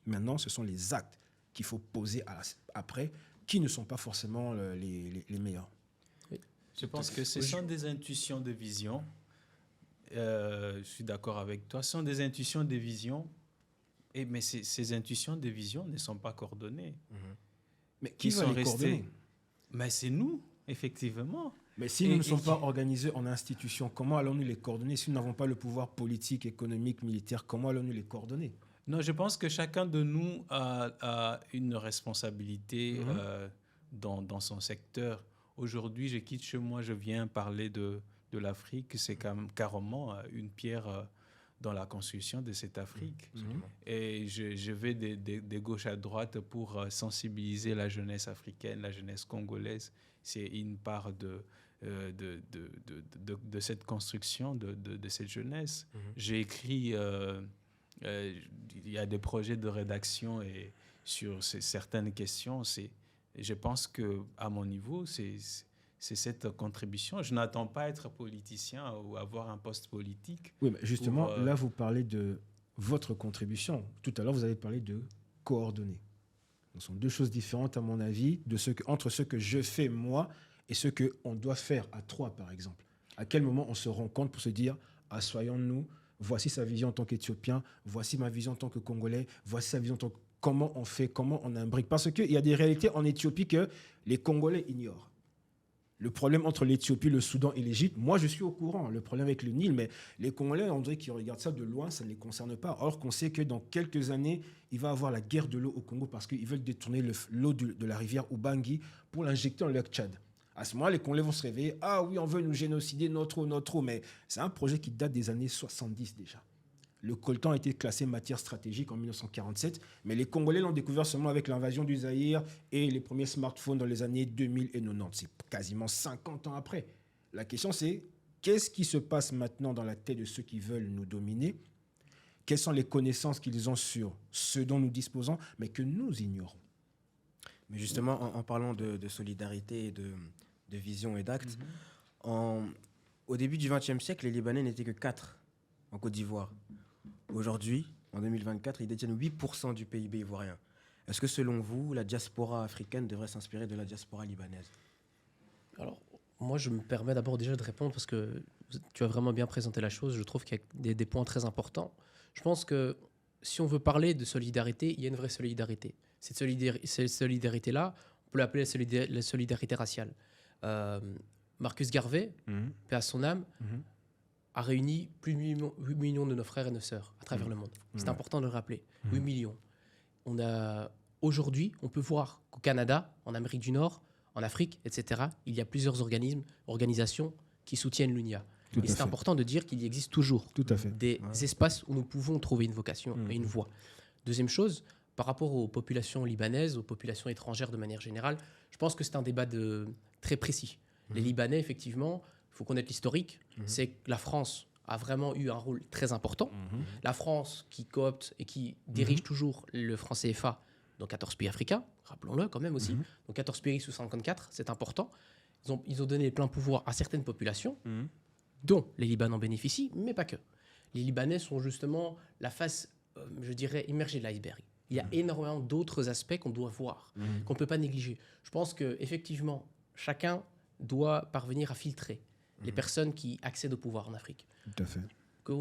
Maintenant, ce sont les actes qu'il faut poser après, qui ne sont pas forcément les meilleurs. je pense que ce sont des intuitions de vision. Je suis d'accord avec toi. Ce sont des intuitions de vision Mais ces intuitions de vision ne sont pas coordonnées. Mais qui va sont les coordonner? Mais c'est nous, effectivement. Mais si nous ne sommes pas organisés en institution, comment allons-nous les coordonner? Si nous n'avons pas le pouvoir politique, économique, militaire, comment allons-nous les coordonner? Non, je pense que chacun de nous a une responsabilité dans son secteur. Aujourd'hui, je quitte chez moi, je viens parler de l'Afrique. C'est carrément une pierre dans la construction de cette Afrique. Et je vais de gauche à droite pour sensibiliser la jeunesse africaine, la jeunesse congolaise. C'est une part de cette construction, de cette jeunesse. J'ai écrit... il y a des projets de rédaction et sur certaines questions. Je pense qu'à mon niveau, c'est cette contribution. Je n'attends pas être politicien ou avoir un poste politique. Oui, mais justement, là, vous parlez de votre contribution. Tout à l'heure, vous avez parlé de coordonner. Ce sont deux choses différentes, à mon avis, entre ce que je fais, moi, et ce qu'on doit faire à trois, par exemple. À quel moment on se rend compte pour se dire, assoyons-nous, voici sa vision en tant qu'Éthiopien, voici ma vision en tant que Congolais, voici sa vision en tant que... Comment on fait, comment on imbrique. Parce qu'il y a des réalités en Éthiopie que les Congolais ignorent. Le problème entre l'Éthiopie, le Soudan et l'Égypte, moi je suis au courant, le problème avec le Nil, mais les Congolais, on dirait qu'ils regardent ça de loin, ça ne les concerne pas. Or qu'on sait que dans quelques années, il va y avoir la guerre de l'eau au Congo parce qu'ils veulent détourner l'eau de la rivière Ubangi pour l'injecter dans le lac Tchad. À ce moment-là, les Congolais vont se réveiller. Ah oui, on veut nous génocider, notre eau. Mais c'est un projet qui date des années 70 déjà. Le coltan a été classé matière stratégique en 1947, mais les Congolais l'ont découvert seulement avec l'invasion du Zaïre et les premiers smartphones dans les années 2000 et 90. C'est quasiment 50 ans après. La question c'est, qu'est-ce qui se passe maintenant dans la tête de ceux qui veulent nous dominer? Quelles sont les connaissances qu'ils ont sur ce dont nous disposons, mais que nous ignorons? Mais justement, en parlant de solidarité, et de vision et d'actes, au début du XXe siècle, les Libanais n'étaient que 4 en Côte d'Ivoire. Aujourd'hui, en 2024, ils détiennent 8% du PIB ivoirien. Est-ce que selon vous, la diaspora africaine devrait s'inspirer de la diaspora libanaise? Alors, moi, je me permets d'abord déjà de répondre parce que tu as vraiment bien présenté la chose. Je trouve qu'il y a des points très importants. Je pense que si on veut parler de solidarité, il y a une vraie solidarité. Cette solidarité-là, on peut l'appeler la solidarité raciale. Marcus Garvey, paix à son âme, a réuni plus de 8 millions de nos frères et nos sœurs à travers le monde. C'est important de le rappeler. 8 millions. Aujourd'hui, on peut voir qu'au Canada, en Amérique du Nord, en Afrique, etc., il y a plusieurs organisations qui soutiennent l'UNIA. Et c'est important de dire qu'il y existe toujours des espaces où nous pouvons trouver une vocation et une voie. Deuxième chose, par rapport aux populations libanaises, aux populations étrangères de manière générale, je pense que c'est un débat très précis. Les Libanais, effectivement, il faut connaître l'historique, c'est que la France a vraiment eu un rôle très important. La France qui coopte et qui dirige toujours le franc CFA dans 14 pays africains, rappelons-le quand même aussi, donc 14 pays sous 54, c'est important. Ils ont donné plein pouvoir à certaines populations, dont les Libanais en bénéficient, mais pas que. Les Libanais sont justement la face, je dirais, immergée de l'iceberg. Il y a énormément d'autres aspects qu'on doit voir, qu'on ne peut pas négliger. Je pense qu'effectivement, chacun doit parvenir à filtrer les personnes qui accèdent au pouvoir en Afrique. Tout à fait.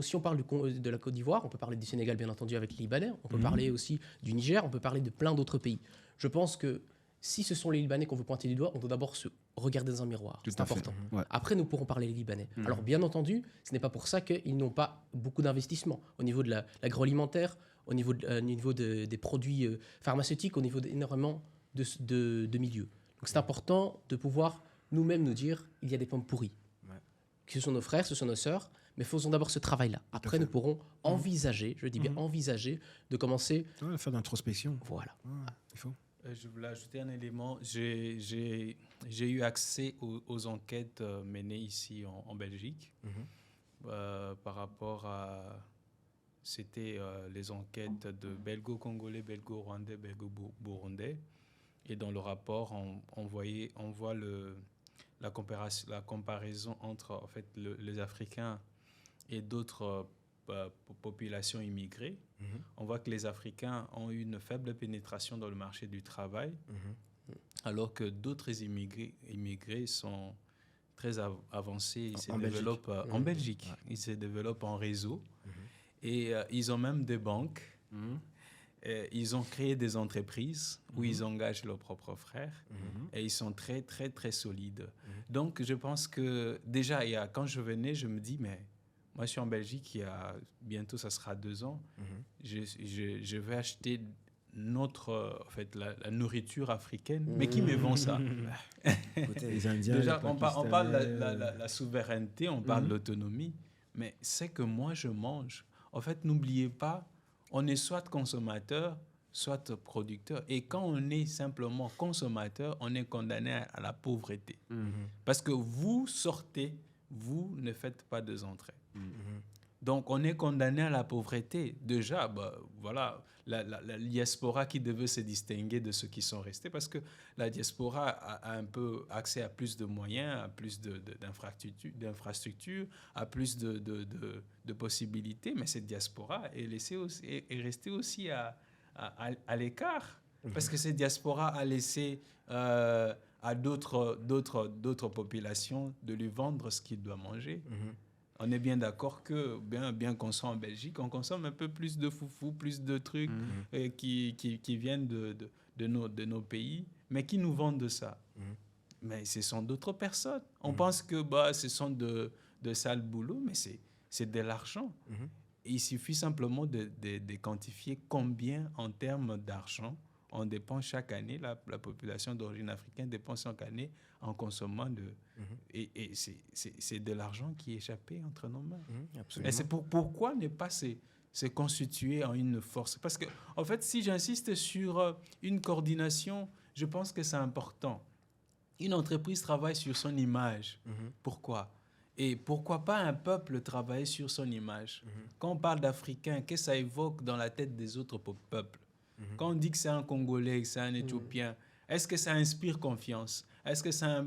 Si on parle de la Côte d'Ivoire, on peut parler du Sénégal, bien entendu, avec les Libanais, on peut parler aussi du Niger, on peut parler de plein d'autres pays. Je pense que si ce sont les Libanais qu'on veut pointer du doigt, on doit d'abord se regarder dans un miroir. C'est important. Après, nous pourrons parler des Libanais. Alors, bien entendu, ce n'est pas pour ça qu'ils n'ont pas beaucoup d'investissements au niveau de l'agroalimentaire, au niveau des produits pharmaceutiques, au niveau d'énormément de milieux. Donc, c'est important de pouvoir nous-mêmes nous dire il y a des pommes pourries. Ce sont nos frères, ce sont nos sœurs, mais faisons d'abord ce travail-là. Après, nous pourrons envisager, je dis bien envisager, de commencer... faire d'introspection. Voilà. Il faut. Je voulais ajouter un élément. J'ai eu accès aux enquêtes menées ici en Belgique par rapport à... C'était les enquêtes de belgo-congolais, belgo-rwandais, belgo-burundais. Et dans le rapport, on voit la comparaison entre en fait, les Africains et d'autres populations immigrées. On voit que les Africains ont eu une faible pénétration dans le marché du travail, alors que d'autres immigrés sont très avancés. Ils se développent en Belgique. Ils se développent en réseau. Et ils ont même des banques ils ont créé des entreprises où ils engagent leurs propres frères et ils sont très, très, très solides. Donc, je pense que déjà, quand je venais, je me dis, mais moi, je suis en Belgique, bientôt, ça sera 2 ans. Je vais acheter en fait, la nourriture africaine. Mais qui me vend ça? Les Indiens, Déjà, les on parle de Pakistanais. la souveraineté, on parle de l'autonomie, mais c'est que moi, je mange. En fait, n'oubliez pas, on est soit consommateur, soit producteur. Et quand on est simplement consommateur, on est condamné à la pauvreté. Parce que vous sortez, vous ne faites pas de entrées. Donc, on est condamné à la pauvreté. Déjà, voilà, la diaspora qui devait se distinguer de ceux qui sont restés, parce que la diaspora a un peu accès à plus de moyens, à plus d'infrastructures, à plus de possibilités, mais cette diaspora est restée aussi à l'écart, parce que cette diaspora a laissé à d'autres populations de lui vendre ce qu'il doit manger. On est bien d'accord que, bien qu'on soit en Belgique, on consomme un peu plus de foufou, plus de trucs qui viennent de nos pays, mais qui nous vendent de ça. Mais ce sont d'autres personnes. On pense que ce sont de sales boulots, mais c'est de l'argent. Et il suffit simplement de quantifier combien, en termes d'argent, on dépense chaque année, la population d'origine africaine dépense chaque année en consommant et c'est de l'argent qui est échappé entre nos mains. Absolument. Et c'est pourquoi ne pas se constituer en une force? Parce que, en fait, si j'insiste sur une coordination, je pense que c'est important. Une entreprise travaille sur son image. Pourquoi? Et pourquoi pas un peuple travailler sur son image? Quand on parle d'Africains, qu'est-ce que ça évoque dans la tête des autres peuples? Quand on dit que c'est un Congolais, que c'est un Éthiopien, est-ce que ça inspire confiance? Est-ce que ça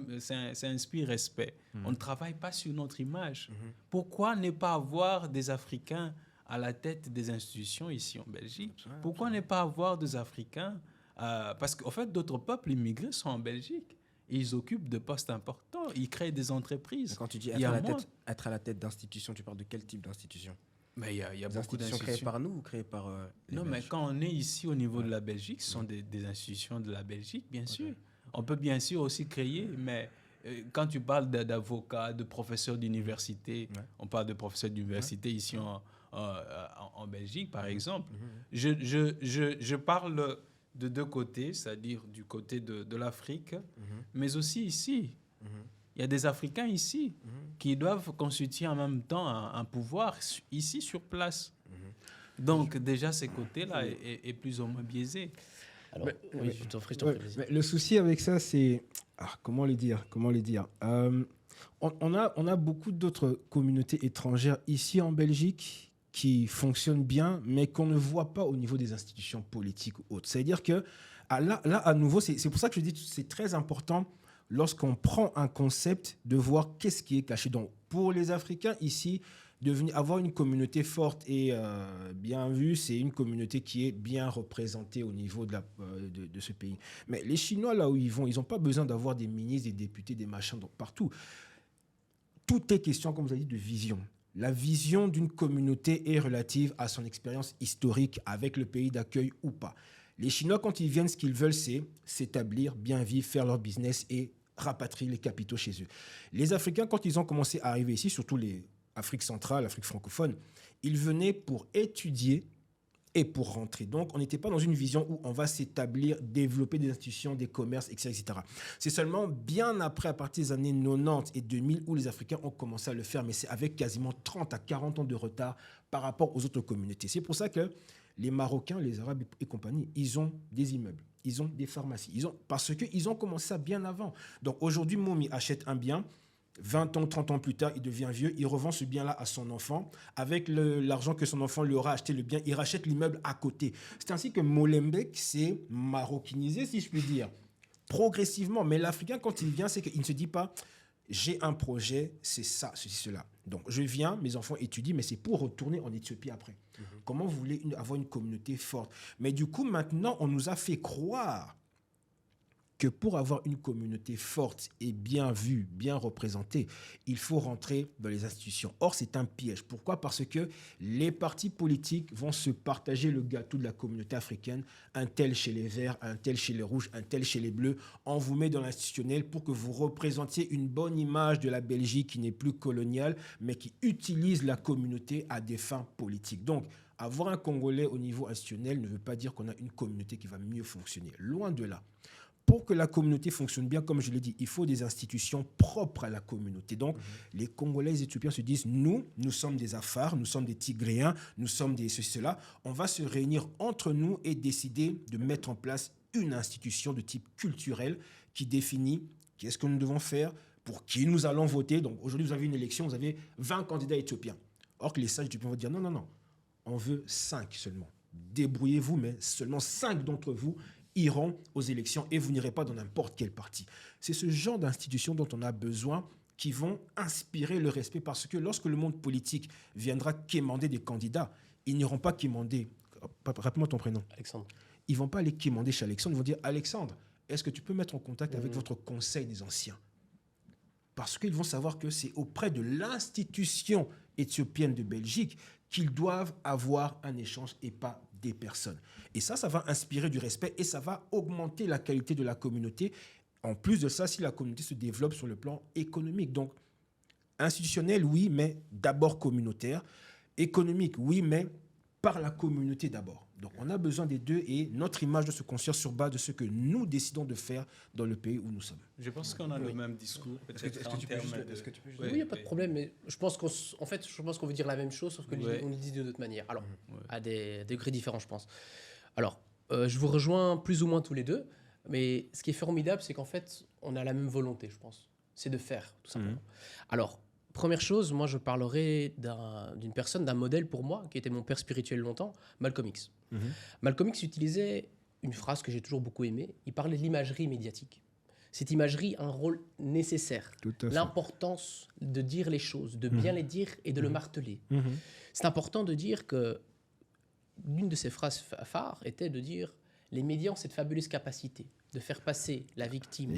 inspire respect? On ne travaille pas sur notre image. Pourquoi ne pas avoir des Africains à la tête des institutions ici en Belgique? Pourquoi ne pas avoir des Africains parce qu'en fait, d'autres peuples immigrés sont en Belgique. Ils occupent de postes importants. Ils créent des entreprises. Quand tu dis Il y a être à la tête d'institutions, tu parles de quel type d'institution? Mais il y a Des beaucoup institutions créées d'institutions. par nous ou créées par les Non, mais Belges? quand on est ici au niveau de la Belgique, ce sont des institutions de la Belgique, bien sûr. On peut bien sûr aussi créer, mais quand tu parles d'avocats, de professeurs d'université, on parle de professeurs d'université ici en Belgique, par exemple. Je parle de 2 côtés, c'est-à-dire du côté de l'Afrique, mais aussi ici. Il y a des Africains ici qui doivent constituer en même temps un pouvoir ici sur place. Donc déjà, ce côté-là est plus ou moins biaisé. Alors, oui, je t'en prie, vas-y. Mais le souci avec ça, c'est... comment le dire on a beaucoup d'autres communautés étrangères ici en Belgique qui fonctionnent bien, mais qu'on ne voit pas au niveau des institutions politiques ou autres. C'est-à-dire que là, à nouveau, c'est pour ça que je dis que c'est très important lorsqu'on prend un concept de voir qu'est-ce qui est caché. Donc, pour les Africains ici, avoir une communauté forte et bien vue, c'est une communauté qui est bien représentée au niveau de ce pays. Mais les Chinois, là où ils vont, ils n'ont pas besoin d'avoir des ministres, des députés, des machins donc partout. Tout est question, comme vous avez dit, de vision. La vision d'une communauté est relative à son expérience historique avec le pays d'accueil ou pas. Les Chinois, quand ils viennent, ce qu'ils veulent, c'est s'établir, bien vivre, faire leur business et rapatrier les capitaux chez eux. Les Africains, quand ils ont commencé à arriver ici, surtout l'Afrique centrale, l'Afrique francophone, ils venaient pour étudier et pour rentrer. Donc, on n'était pas dans une vision où on va s'établir, développer des institutions, des commerces, etc., etc. C'est seulement bien après, à partir des années 90 et 2000, où les Africains ont commencé à le faire, mais c'est avec quasiment 30 à 40 ans de retard par rapport aux autres communautés. C'est pour ça que les Marocains, les Arabes et compagnie, ils ont des immeubles, ils ont des pharmacies, parce qu'ils ont commencé ça bien avant. Donc, aujourd'hui, Momi achète un bien, 20 ans, 30 ans plus tard, il devient vieux, il revend ce bien-là à son enfant. Avec l'argent que son enfant lui aura acheté le bien, il rachète l'immeuble à côté. C'est ainsi que Molenbeek s'est maroquinisé, si je puis dire, progressivement. Mais l'Africain, quand il vient, c'est qu'il ne se dit pas « j'ai un projet, c'est ça, ceci, cela ». Donc, je viens, mes enfants étudient, mais c'est pour retourner en Éthiopie après. Comment vous voulez avoir une communauté forte? Mais du coup, maintenant, on nous a fait croire que pour avoir une communauté forte et bien vue, bien représentée, il faut rentrer dans les institutions. Or, c'est un piège. Pourquoi ? Parce que les partis politiques vont se partager le gâteau de la communauté africaine, un tel chez les Verts, un tel chez les Rouges, un tel chez les Bleus. On vous met dans l'institutionnel pour que vous représentiez une bonne image de la Belgique qui n'est plus coloniale, mais qui utilise la communauté à des fins politiques. Donc, avoir un Congolais au niveau institutionnel ne veut pas dire qu'on a une communauté qui va mieux fonctionner. Loin de là. Pour que la communauté fonctionne bien, comme je l'ai dit, il faut des institutions propres à la communauté. Donc, les Congolais et les Éthiopiens se disent, nous sommes des Afars, nous sommes des Tigréens, nous sommes des ceci, cela. On va se réunir entre nous et décider de mettre en place une institution de type culturel qui définit qu'est-ce que nous devons faire, pour qui nous allons voter. Donc, aujourd'hui, vous avez une élection, vous avez 20 candidats éthiopiens. Or que les sages éthiopiens vont dire, non, on veut 5 seulement. Débrouillez-vous, mais seulement 5 d'entre vous iront aux élections et vous n'irez pas dans n'importe quel parti. C'est ce genre d'institutions dont on a besoin qui vont inspirer le respect parce que lorsque le monde politique viendra quémander des candidats, ils n'iront pas quémander. Rappelle-moi ton prénom. Alexandre. Ils ne vont pas aller quémander chez Alexandre, ils vont dire Alexandre, est-ce que tu peux mettre en contact avec votre conseil des anciens ? Parce qu'ils vont savoir que c'est auprès de l'institution éthiopienne de Belgique qu'ils doivent avoir un échange et pas des personnes. Et ça va inspirer du respect et ça va augmenter la qualité de la communauté. En plus de ça, si la communauté se développe sur le plan économique. Donc, institutionnel, oui, mais d'abord communautaire. Économique, oui, mais par la communauté d'abord. Donc, on a besoin des deux et notre image doit se construire sur base de ce que nous décidons de faire dans le pays où nous sommes. Je pense qu'on a le même discours. Est-ce que tu peux juste... Oui, il n'y a pas de problème, mais je pense qu'on veut dire la même chose, sauf que on le dit de d'autres manières. Alors, à des degrés différents, je pense. Alors, je vous rejoins plus ou moins tous les deux, mais ce qui est formidable, c'est qu'en fait, on a la même volonté, je pense. C'est de faire, tout simplement. Alors, première chose, moi, je parlerai d'une personne, d'un modèle pour moi, qui était mon père spirituel longtemps, Malcolm X. Malcolm X utilisait une phrase que j'ai toujours beaucoup aimée. Il parlait de l'imagerie médiatique. Cette imagerie a un rôle nécessaire. L'importance de dire les choses, de bien les dire et de le marteler. C'est important de dire que l'une de ses phrases phares était de dire les médias ont cette fabuleuse capacité de faire passer la victime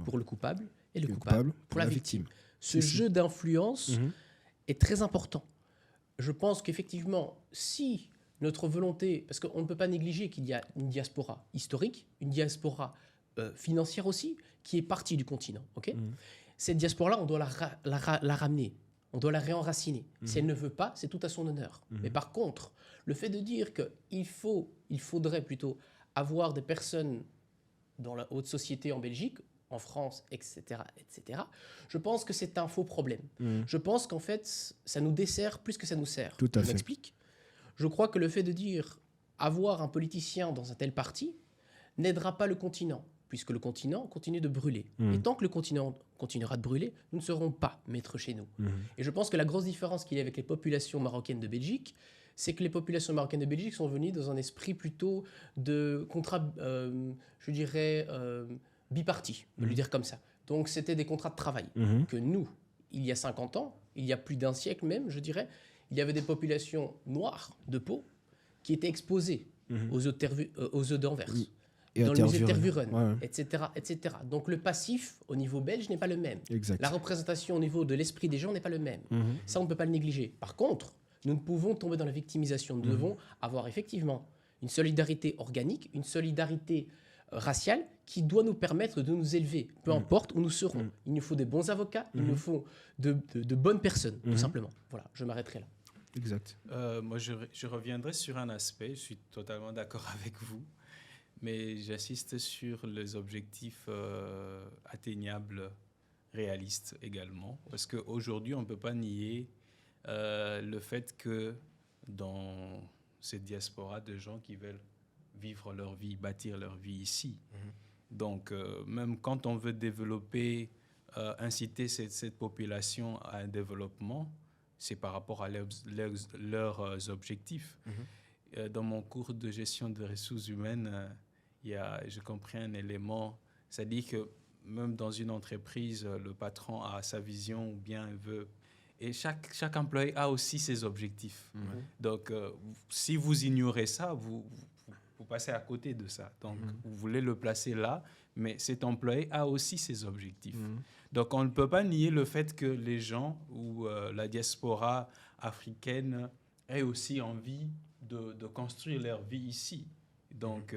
pour le coupable et le coupable pour la victime. Ce jeu d'influence est très important. Je pense qu'effectivement, si notre volonté, parce qu'on ne peut pas négliger qu'il y a une diaspora historique, une diaspora financière aussi, qui est partie du continent. Okay. Cette diaspora-là, on doit la ramener, on doit la réenraciner. Si elle ne veut pas, c'est tout à son honneur. Mais par contre, le fait de dire qu'il faudrait plutôt avoir des personnes dans la haute société en Belgique, en France, etc., je pense que c'est un faux problème. Je pense qu'en fait, ça nous dessert plus que ça nous sert. Je m'explique. Je crois que le fait de dire avoir un politicien dans un tel parti n'aidera pas le continent, puisque le continent continue de brûler. Et tant que le continent continuera de brûler, nous ne serons pas maîtres chez nous. Et je pense que la grosse différence qu'il y a avec les populations marocaines de Belgique, c'est que les populations marocaines de Belgique sont venues dans un esprit plutôt de contrat, je dirais, biparti, on peut le dire comme ça. Donc c'était des contrats de travail que nous, il y a 50 ans, il y a plus d'un siècle même, je dirais, il y avait des populations noires de peau qui étaient exposées aux œufs d'Anvers, dans le musée de Tervuren, etc. Donc le passif au niveau belge n'est pas le même. La représentation au niveau de l'esprit des gens n'est pas le même. Ça, on ne peut pas le négliger. Par contre, nous ne pouvons tomber dans la victimisation. Nous devons avoir effectivement une solidarité organique, une solidarité raciale qui doit nous permettre de nous élever, peu importe où nous serons. Il nous faut des bons avocats, il nous faut de bonnes personnes, tout simplement. Voilà, je m'arrêterai là. Exact. Moi, je reviendrai sur un aspect, je suis totalement d'accord avec vous, mais j'insiste sur les objectifs atteignables, réalistes également, parce qu'aujourd'hui, on ne peut pas nier le fait que dans cette diaspora de gens qui veulent vivre leur vie, bâtir leur vie ici. Donc, même quand on veut développer, inciter cette population à un développement, c'est par rapport à leurs objectifs. Dans mon cours de gestion des ressources humaines, je comprends un élément, c'est-à-dire que même dans une entreprise, le patron a sa vision ou bien il veut... Et chaque employé a aussi ses objectifs. Donc, si vous ignorez ça, vous passez à côté de ça. Donc, vous voulez le placer là, mais cet employé a aussi ses objectifs. Donc, on ne peut pas nier le fait que les gens ou la diaspora africaine aient aussi envie de construire leur vie ici. Donc,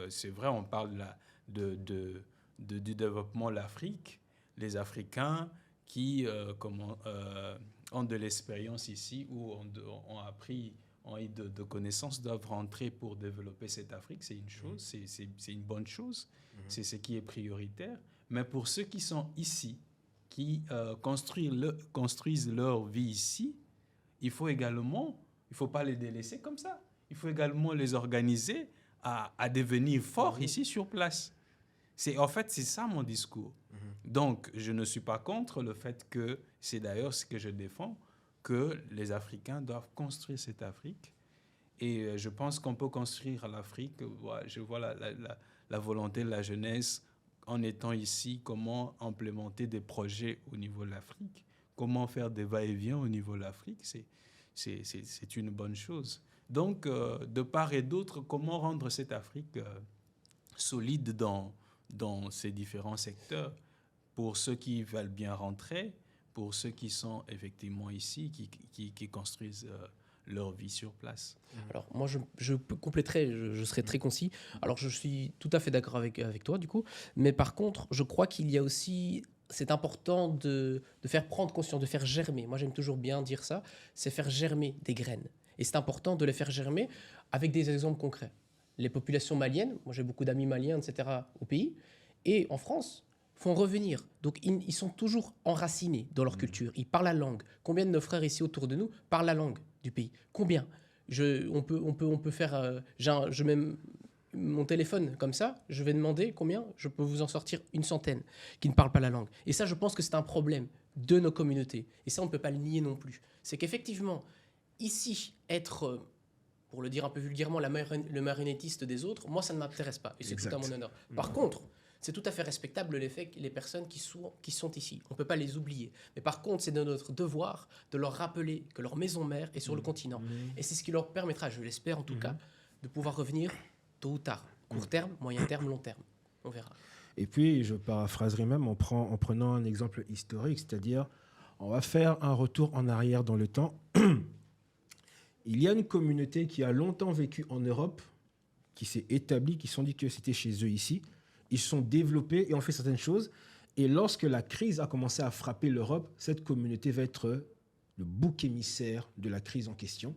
c'est vrai, on parle là du développement de l'Afrique. Les Africains qui ont de l'expérience ici ou ont appris, ont eu de connaissances, doivent rentrer pour développer cette Afrique. C'est une chose, c'est une bonne chose. C'est ce qui est prioritaire. Mais pour ceux qui sont ici, qui construisent leur vie ici, il faut pas les délaisser comme ça. Il faut également les organiser à devenir forts ici sur place. En fait, c'est ça mon discours. Donc, je ne suis pas contre le fait que, c'est d'ailleurs ce que je défends, que les Africains doivent construire cette Afrique. Et je pense qu'on peut construire l'Afrique. Je vois la volonté de la jeunesse en étant ici, comment implémenter des projets au niveau de l'Afrique, comment faire des va-et-vient au niveau de l'Afrique. C'est une bonne chose. Donc, de part et d'autre, comment rendre cette Afrique solide dans ces différents secteurs pour ceux qui veulent bien rentrer, pour ceux qui sont effectivement ici, qui construisent leur vie sur place. Alors, moi, je compléterai, je serai très concis. Alors, je suis tout à fait d'accord avec toi, du coup. Mais par contre, je crois qu'il y a aussi... C'est important de faire prendre conscience, de faire germer. Moi, j'aime toujours bien dire ça. C'est faire germer des graines. Et c'est important de les faire germer avec des exemples concrets. Les populations maliennes, moi j'ai beaucoup d'amis maliens, etc., au pays, et en France, font revenir. Donc ils sont toujours enracinés dans leur culture. Ils parlent la langue. Combien de nos frères ici autour de nous parlent la langue du pays? Combien? On peut faire... je mets mon téléphone comme ça, je vais demander combien, je peux vous en sortir une centaine qui ne parlent pas la langue. Et ça, je pense que c'est un problème de nos communautés. Et ça, on ne peut pas le nier non plus. C'est qu'effectivement, ici, être... pour le dire un peu vulgairement, le marionnettiste des autres, moi, ça ne m'intéresse pas. Et c'est tout à mon honneur. Par contre, c'est tout à fait respectable les personnes qui sont ici. On ne peut pas les oublier. Mais par contre, c'est de notre devoir de leur rappeler que leur maison mère est sur le continent. Et c'est ce qui leur permettra, je l'espère en tout cas, de pouvoir revenir tôt ou tard. Court terme, moyen terme, long terme. On verra. Et puis, je paraphraserai même en prenant un exemple historique, c'est-à-dire, on va faire un retour en arrière dans le temps. Il y a une communauté qui a longtemps vécu en Europe, qui s'est établie, qui se sont dit que c'était chez eux ici. Ils se sont développés et ont fait certaines choses. Et lorsque la crise a commencé à frapper l'Europe, cette communauté va être le bouc émissaire de la crise en question.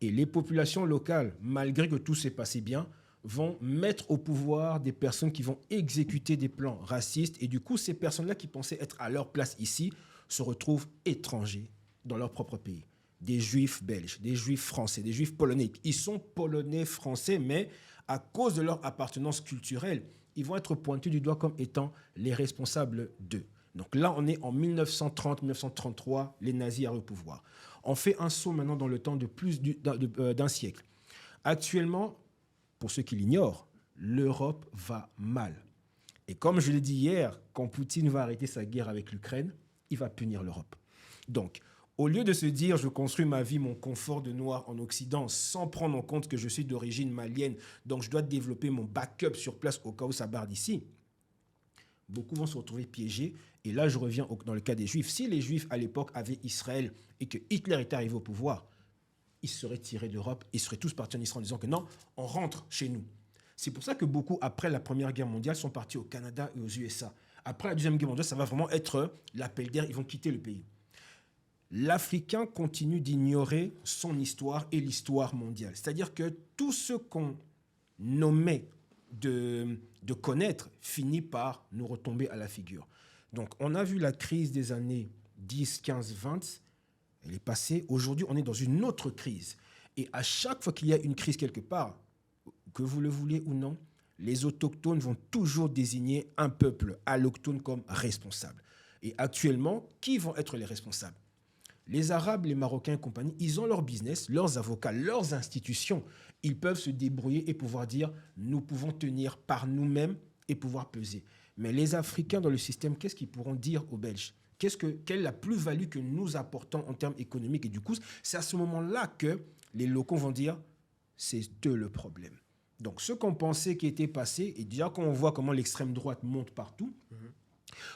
Et les populations locales, malgré que tout s'est passé bien, vont mettre au pouvoir des personnes qui vont exécuter des plans racistes. Et du coup, ces personnes-là qui pensaient être à leur place ici se retrouvent étrangers dans leur propre pays. Des juifs belges, des juifs français, des juifs polonais. Ils sont polonais, français, mais à cause de leur appartenance culturelle, ils vont être pointés du doigt comme étant les responsables d'eux. Donc là, on est en 1930-1933, les nazis arrivent au pouvoir. On fait un saut maintenant dans le temps de plus d'un siècle. Actuellement, pour ceux qui l'ignorent, l'Europe va mal. Et comme je l'ai dit hier, quand Poutine va arrêter sa guerre avec l'Ukraine, il va punir l'Europe. Donc, au lieu de se dire « je construis ma vie, mon confort de noir en Occident » sans prendre en compte que je suis d'origine malienne, donc je dois développer mon backup sur place au cas où ça barde ici, beaucoup vont se retrouver piégés. Et là, je reviens dans le cas des Juifs. Si les Juifs, à l'époque, avaient Israël et que Hitler était arrivé au pouvoir, ils seraient tirés d'Europe, ils seraient tous partis en Israël en disant que non, on rentre chez nous. C'est pour ça que beaucoup, après la Première Guerre mondiale, sont partis au Canada et aux USA. Après la Deuxième Guerre mondiale, ça va vraiment être l'appel d'air, ils vont quitter le pays. L'Africain continue d'ignorer son histoire et l'histoire mondiale. C'est-à-dire que tout ce qu'on nommait de connaître finit par nous retomber à la figure. Donc, on a vu la crise des années 10, 15, 20. Elle est passée. Aujourd'hui, on est dans une autre crise. Et à chaque fois qu'il y a une crise quelque part, que vous le vouliez ou non, les autochtones vont toujours désigner un peuple alloctone comme responsable. Et actuellement, qui vont être les responsables ? Les Arabes, les Marocains et compagnie, ils ont leur business, leurs avocats, leurs institutions. Ils peuvent se débrouiller et pouvoir dire « nous pouvons tenir par nous-mêmes et pouvoir peser ». Mais les Africains dans le système, qu'est-ce qu'ils pourront dire aux Belges ? Quelle est la plus-value que nous apportons en termes économiques ? Et du coup, c'est à ce moment-là que les locaux vont dire « c'est eux le problème ». Donc, ce qu'on pensait qui était passé, et déjà quand on voit comment l'extrême droite monte partout,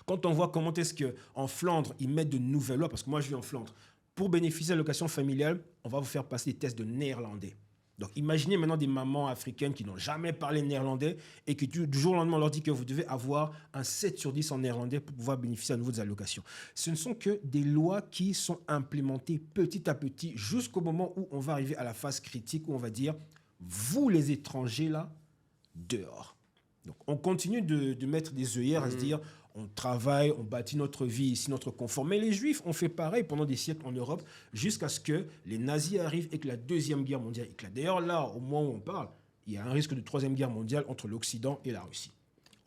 quand on voit comment est-ce qu'en Flandre, ils mettent de nouvelles lois, parce que moi, je vis en Flandre, pour bénéficier de l'allocation familiale, on va vous faire passer des tests de néerlandais. Donc, imaginez maintenant des mamans africaines qui n'ont jamais parlé néerlandais et qui, du jour au lendemain, on leur dit que vous devez avoir un 7 sur 10 en néerlandais pour pouvoir bénéficier à nouveau des allocations. Ce ne sont que des lois qui sont implémentées petit à petit jusqu'au moment où on va arriver à la phase critique où on va dire, vous les étrangers là, dehors. Donc, on continue de mettre des œillères à se dire, on travaille, on bâtit notre vie ici, notre confort. Mais les Juifs ont fait pareil pendant des siècles en Europe jusqu'à ce que les nazis arrivent et que la Deuxième Guerre mondiale éclate. D'ailleurs, là, au moment où on parle, il y a un risque de Troisième Guerre mondiale entre l'Occident et la Russie.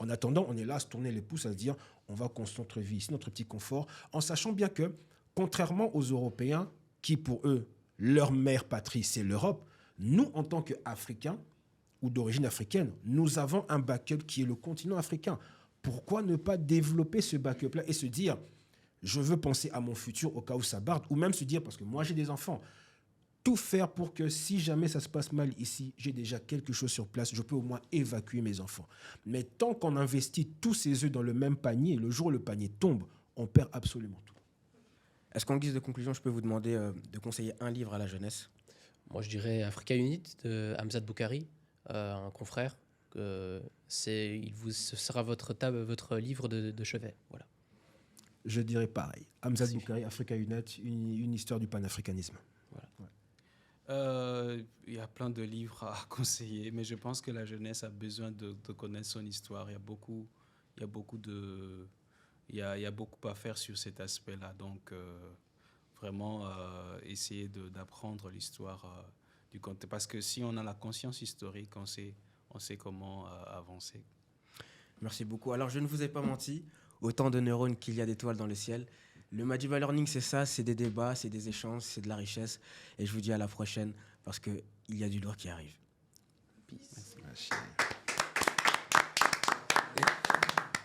En attendant, on est là à se tourner les pouces, à se dire, on va construire notre vie ici, notre petit confort, en sachant bien que, contrairement aux Européens, qui pour eux, leur mère patrie, c'est l'Europe, nous, en tant qu'Africains, ou d'origine africaine, nous avons un backup qui est le continent africain. Pourquoi ne pas développer ce backup-là et se dire, je veux penser à mon futur au cas où ça barde, ou même se dire, parce que moi j'ai des enfants, tout faire pour que si jamais ça se passe mal ici, j'ai déjà quelque chose sur place, je peux au moins évacuer mes enfants. Mais tant qu'on investit tous ces œufs dans le même panier, le jour où le panier tombe, on perd absolument tout. Est-ce qu'en guise de conclusion, je peux vous demander de conseiller un livre à la jeunesse? Moi, je dirais Africa Unit de Hamzat Boukari, un confrère. Ce sera votre livre de chevet. Voilà. Je dirais pareil. Hamzat Boukari, Africa Unit, une histoire du panafricanisme. Voilà. Ouais. Il y a plein de livres à conseiller, mais je pense que la jeunesse a besoin de connaître son histoire. Il y a beaucoup à faire sur cet aspect-là. Donc, vraiment, essayer d'apprendre l'histoire du contexte. Parce que si on a la conscience historique, on sait comment avancer. Merci beaucoup. Alors, je ne vous ai pas menti. Autant de neurones qu'il y a d'étoiles dans le ciel. Le Madiba Learning, c'est ça, c'est des débats, c'est des échanges, c'est de la richesse. Et je vous dis à la prochaine parce qu'il y a du lourd qui arrive. Peace. Merci.